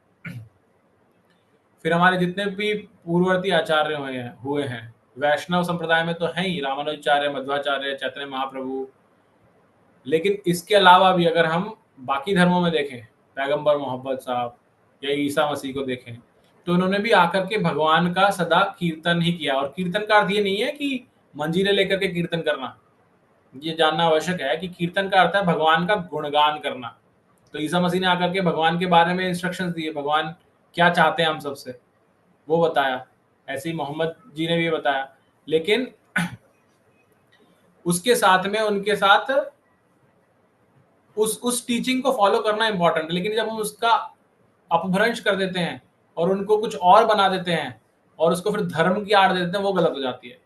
फिर हमारे जितने भी पूर्ववर्ती आचार्य हुए हैं वैष्णव संप्रदाय में तो हैं ही, रामानुजाचार्य, मध्वाचार्य, चैतन्य महाप्रभु, लेकिन इसके अलावा भी अगर हम बाकी धर्मों में देखें, पैगंबर मोहम्मद साहब या ईसा मसीह को देखें, तो उन्होंने भी आकर के भगवान का सदा कीर्तन ही किया। और कीर्तन का अर्थ ये नहीं है कि मंजीरे लेकर के कीर्तन करना, ये जानना आवश्यक है कि कीर्तन का अर्थ है भगवान का गुणगान करना। तो ईसा मसीह ने आकर के भगवान के बारे में इंस्ट्रक्शंस दिए, भगवान क्या चाहते हैं हम सबसे, वो बताया। ऐसे ही मोहम्मद जी ने भी बताया, लेकिन उसके साथ में उनके साथ उस टीचिंग को फॉलो करना इंपॉर्टेंट है। लेकिन जब हम उसका अपभ्रंश कर देते हैं और उनको कुछ और बना देते हैं और उसको फिर धर्म की आड़ दे देते हैं, वो गलत हो जाती है।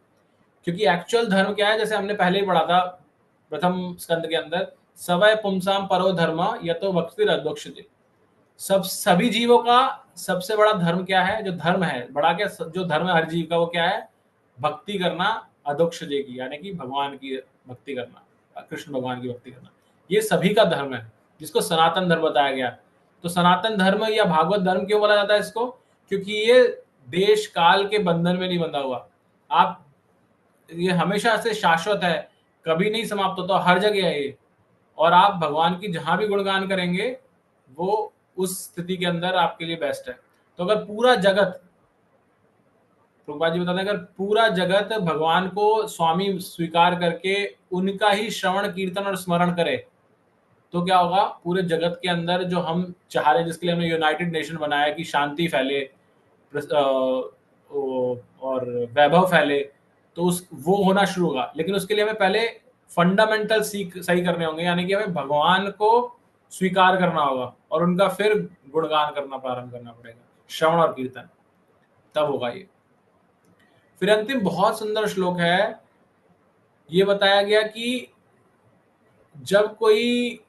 क्योंकि एक्चुअल धर्म क्या है, जैसे हमने पहले ही पढ़ा था प्रथम स्कंद के अंदर, सवय पुंसाम परो धर्म यतो भक्ति अधोक्षते। सभी जीवों का सबसे बड़ा धर्म क्या है, जो धर्म है बड़ा क्या, जो धर्म है हर जीव का, वो क्या है, भक्ति करना अधोक्षजे की, यानी कि भगवान की भक्ति करना, कृष्ण भगवान की भक्ति करना। ये सभी का धर्म है, जिसको सनातन धर्म बताया गया। तो सनातन धर्म या भागवत धर्म क्यों बोला जाता है इसको, क्योंकि ये देश काल के बंधन में नहीं बंधा हुआ। आप, ये हमेशा से शाश्वत है, कभी नहीं समाप्त होता, हर जगह है ये। और आप भगवान की जहां भी गुणगान करेंगे, वो उस स्थिति के अंदर आपके लिए बेस्ट है। तो अगर पूरा जगत, प्रभुपाद जी बताते हैं, अगर पूरा जगत भगवान को स्वामी स्वीकार करके उनका ही श्रवण कीर्तन और स्मरण करे, तो क्या होगा, पूरे जगत के अंदर जो हम चाह रहे हैं, जिसके लिए हमने यूनाइटेड नेशन बनाया कि शांति फैले और वैभव फैले, तो वो होना शुरू होगा। लेकिन उसके लिए हमें पहले फंडामेंटल सही करने होंगे, यानी कि हमें भगवान को स्वीकार करना होगा और उनका फिर गुणगान करना प्रारंभ करना पड़ेगा, श्रवण और कीर्तन, तब होगा ये। फिर अंतिम बहुत सुंदर श्लोक है, ये बताया गया कि जब कोई,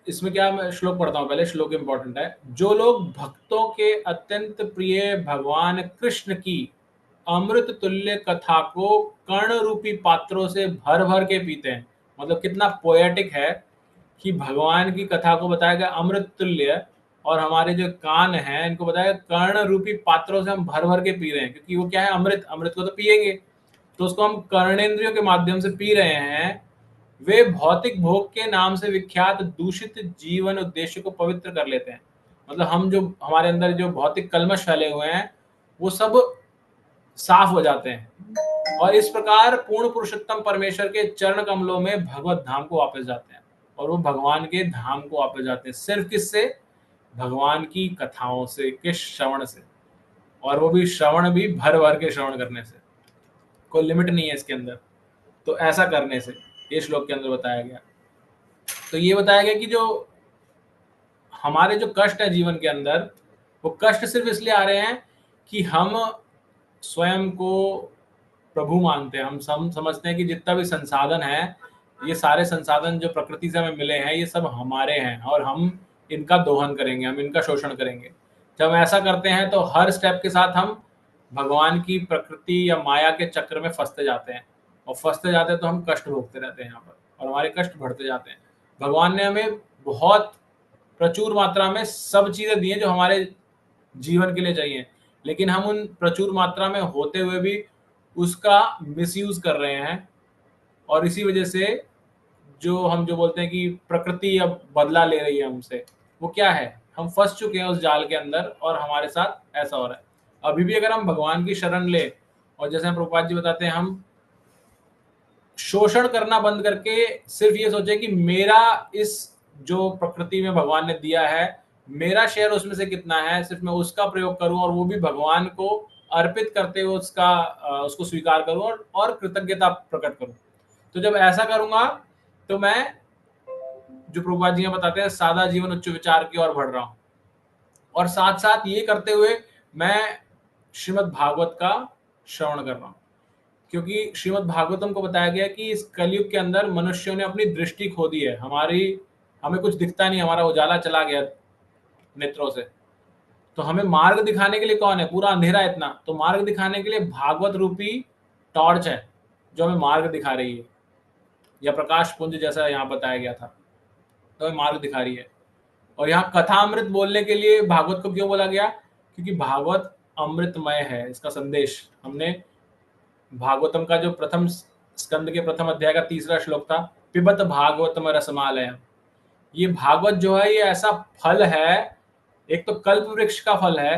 इसमें क्या, मैं श्लोक पढ़ता हूं पहले, श्लोक इंपॉर्टेंट है। जो लोग भक्तों के अत्यंत प्रिय भगवान कृष्ण की अमृत तुल्य कथा को कर्ण रूपी पात्रों से भर भर के पीते हैं, मतलब कितना पोएटिक है कि भगवान की कथा को बताया गया अमृत तुल्य, और हमारे जो कान हैं इनको बताया कर्ण रूपी पात्रों से हम भर भर के पी रहे हैं, क्योंकि वो क्या है, अमृत, अमृत को तो पिएंगे, तो उसको हम कर्णेंद्रियों के माध्यम से पी रहे हैं। वे भौतिक भोग के नाम से विख्यात दूषित जीवन उद्देश्य को पवित्र कर लेते हैं। मतलब हम जो, हमारे अंदर जो भौतिक कलमश फैले हुए हैं, वो सब साफ हो जाते हैं, और इस प्रकार पूर्ण पुरुषोत्तम परमेश्वर के चरण कमलों में भगवत धाम को वापस जाते हैं, और वो भगवान के धाम को वापस जाते हैं। सिर्फ किससे, भगवान की कथाओं से, के श्रवण से, और वो भी श्रवण भी भर भर के श्रवण करने से, कोई लिमिट नहीं है इसके अंदर। तो ऐसा करने से ये श्लोक के अंदर बताया गया। तो ये बताया गया कि जो हमारे जो कष्ट है जीवन के अंदर, वो कष्ट सिर्फ इसलिए आ रहे हैं कि हम स्वयं को प्रभु मानते हैं। हम समझते हैं कि जितना भी संसाधन है, ये सारे संसाधन जो प्रकृति से हमें मिले हैं, ये सब हमारे हैं, और हम इनका दोहन करेंगे, हम इनका शोषण करेंगे। जब ऐसा करते हैं तो हर स्टेप के साथ हम भगवान की प्रकृति या माया के चक्र में फंसते जाते हैं, और फंसते जाते हैं तो हम कष्ट भोगते रहते हैं यहाँ पर, और हमारे कष्ट बढ़ते जाते हैं। भगवान ने हमें बहुत प्रचुर मात्रा में सब चीजें दी हैं जो हमारे जीवन के लिए चाहिए, लेकिन हम उन प्रचुर मात्रा में होते हुए भी उसका मिसयूज कर रहे हैं, और इसी वजह से जो हम जो बोलते हैं कि प्रकृति अब बदला ले रही है हमसे, वो क्या है, हम फंस चुके हैं उस जाल के अंदर, और हमारे साथ ऐसा हो रहा है। अभी भी अगर हम भगवान की शरण ले, और जैसे प्रभुपाद जी बताते हैं, हम शोषण करना बंद करके सिर्फ ये सोचे कि मेरा इस जो प्रकृति में भगवान ने दिया है, मेरा शेयर उसमें से कितना है, सिर्फ मैं उसका प्रयोग करूं, और वो भी भगवान को अर्पित करते हुए उसको स्वीकार करूं और कृतज्ञता प्रकट करूं। तो जब ऐसा करूंगा तो मैं, जो प्रभुपाद जी बताते हैं, सादा जीवन उच्च विचार की ओर बढ़ रहा हूं, और साथ साथ ये करते हुए मैं श्रीमद् भागवत का श्रवण कर रहा हूँ, क्योंकि श्रीमद् भागवतम को बताया गया कि इस कलयुग के अंदर मनुष्यों ने अपनी दृष्टि खो दी है, हमें कुछ दिखता नहीं, हमारा उजाला चला गया नेत्रों से। तो हमें मार्ग दिखाने के लिए कौन है? पूरा अंधेरा है इतना, तो मार्ग दिखाने के लिए भागवत रूपी टॉर्च है जो हमें मार्ग दिखा रही है, या प्रकाश पुंज जैसा यहाँ बताया गया था, तो हमें मार्ग दिखा रही है। और यहाँ कथामृत बोलने के लिए भागवत को क्यों बोला गया? क्योंकि भागवत अमृतमय है। इसका संदेश हमने भागवतम का जो प्रथम स्कंद के प्रथम अध्याय का 3रा श्लोक था, पिबत भागवतम रसमालय। ये भागवत जो है ये ऐसा फल है, एक तो कल्प वृक्ष का फल है।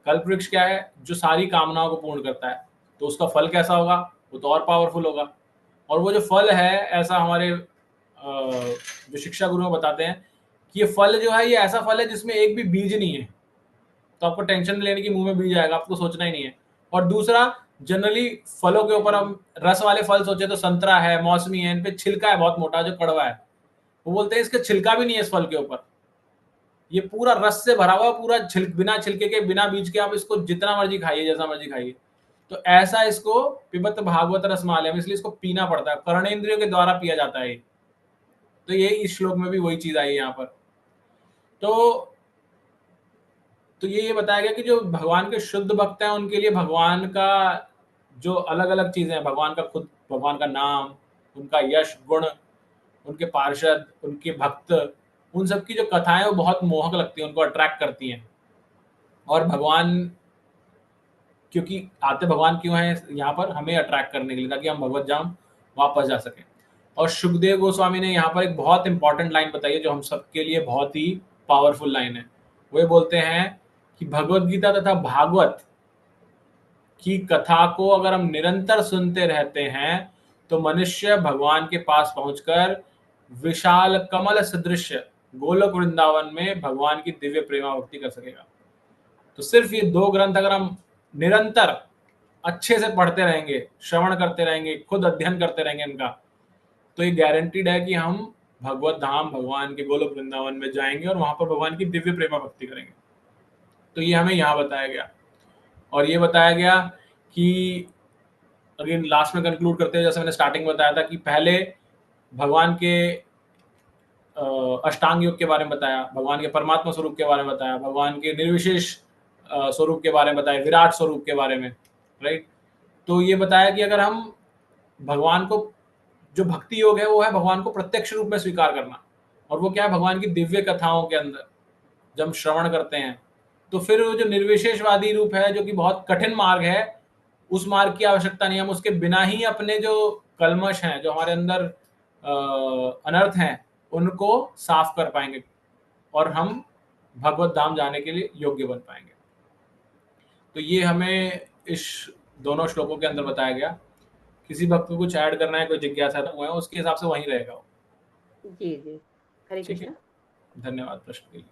कल्प वृक्ष क्या है? जो सारी कामनाओं को पूर्ण करता है, तो उसका फल कैसा होगा? वो तो और पावरफुल होगा। और वो जो फल है, ऐसा हमारे जो शिक्षा गुरु बताते हैं कि ये फल जो है ये ऐसा फल है जिसमें एक भी बीज नहीं है, तो आपको टेंशन लेने की, मुंह में बीज आएगा, आपको सोचना ही नहीं है। और दूसरा, जनरली फलों के ऊपर हम रस वाले फल सोचे तो संतरा है, मौसमी है, इन पे छिलका है बहुत मोटा जो कड़वा है, वो बोलते हैं इसके छिलका भी नहीं है इस फल के ऊपर, ये पूरा रस से भरा हुआ, पूरा बिना छिलके के, बिना बीज के, आप इसको जितना मर्जी खाइए, जैसा मर्जी खाइए। तो ऐसा इसको पिबत भागवत रसमालय, इसलिए इसको पीना पड़ता है, कर्णेंद्रियों के द्वारा पिया जाता है। तो ये इस श्लोक में भी वही चीज आई है यहाँ पर। तो ये बताया गया कि जो भगवान के शुद्ध भक्त हैं उनके लिए भगवान का जो अलग अलग चीजें हैं, भगवान का खुद, भगवान का नाम, उनका यश गुण, उनके पार्षद, उनके भक्त, उन सब की जो कथाएं वो बहुत मोहक लगती हैं, उनको अट्रैक्ट करती हैं। और भगवान, क्योंकि आते भगवान क्यों हैं यहाँ पर? हमें अट्रैक्ट करने के लिए, ताकि हम भगवत धाम वापस जा सकें। और सुखदेव गोस्वामी ने यहाँ पर एक बहुत इंपॉर्टेंट लाइन बताई है जो हम सबके लिए बहुत ही पावरफुल लाइन है। वे बोलते हैं कि भगवत गीता तथा भागवत की कथा को अगर हम निरंतर सुनते रहते हैं तो मनुष्य भगवान के पास पहुंचकर विशाल कमल सदृश गोलोक वृंदावन में भगवान की दिव्य प्रेमा भक्ति कर सकेगा। तो सिर्फ ये 2 ग्रंथ अगर हम निरंतर अच्छे से पढ़ते रहेंगे, श्रवण करते रहेंगे, खुद अध्ययन करते रहेंगे इनका, तो ये गारंटीड है कि हम भगवत धाम, भगवान के गोलोक वृंदावन में जाएंगे और वहां पर भगवान की दिव्य प्रेमा भक्ति करेंगे। तो ये हमें यहाँ बताया गया। और ये बताया गया कि अगेन लास्ट में कंक्लूड करते हैं, जैसे मैंने स्टार्टिंग में बताया था कि पहले भगवान के अष्टांग योग के बारे में बताया, भगवान के परमात्मा स्वरूप के बारे में बताया, भगवान के निर्विशेष स्वरूप के बारे में बताया, विराट स्वरूप के बारे में, राइट। तो ये बताया कि अगर हम भगवान को, जो भक्ति योग है वो है भगवान को प्रत्यक्ष रूप में स्वीकार करना, और वो क्या है? भगवान की दिव्य कथाओं के अंदर जब हम श्रवण करते हैं तो फिर वो जो निर्विशेषवादी रूप है, जो कि बहुत कठिन मार्ग है, उस मार्ग की आवश्यकता नहीं। हम उसके बिना ही अपने जो कलमश हैं, जो हमारे अंदर अनर्थ हैं, उनको साफ कर पाएंगे और हम भगवत धाम जाने के लिए योग्य बन पाएंगे। तो ये हमें इस दोनों श्लोकों के अंदर बताया गया। किसी भक्त को कुछ ऐड करना है, कोई जिज्ञासा हुआ है, उसके हिसाब से वहीं रहेगा वो। जी जी, हरे ठीक है, कृष्णा। धन्यवाद प्रश्न के लिए।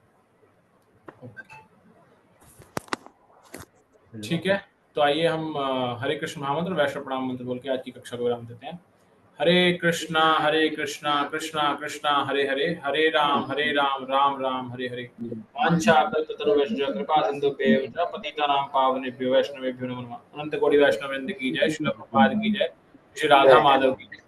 ठीक है, तो आइए हम हरे कृष्ण महामंत्र वैष्णव प्रणाम मंत्र बोल के आज की कक्षा को विराम देते हैं। हरे कृष्णा कृष्णा कृष्णा हरे हरे, हरे राम राम राम हरे हरे। वांछा कल्पतरुभ्यश्च कृपा सिन्धुभ्येव पतितानां पावनेभ्यो वैष्णवेभ्यो नमो नमः। अनंत कोटि वैष्णव वृंद की जय, श्रील प्रभुपाद की जय, श्री राधा माधव की जय।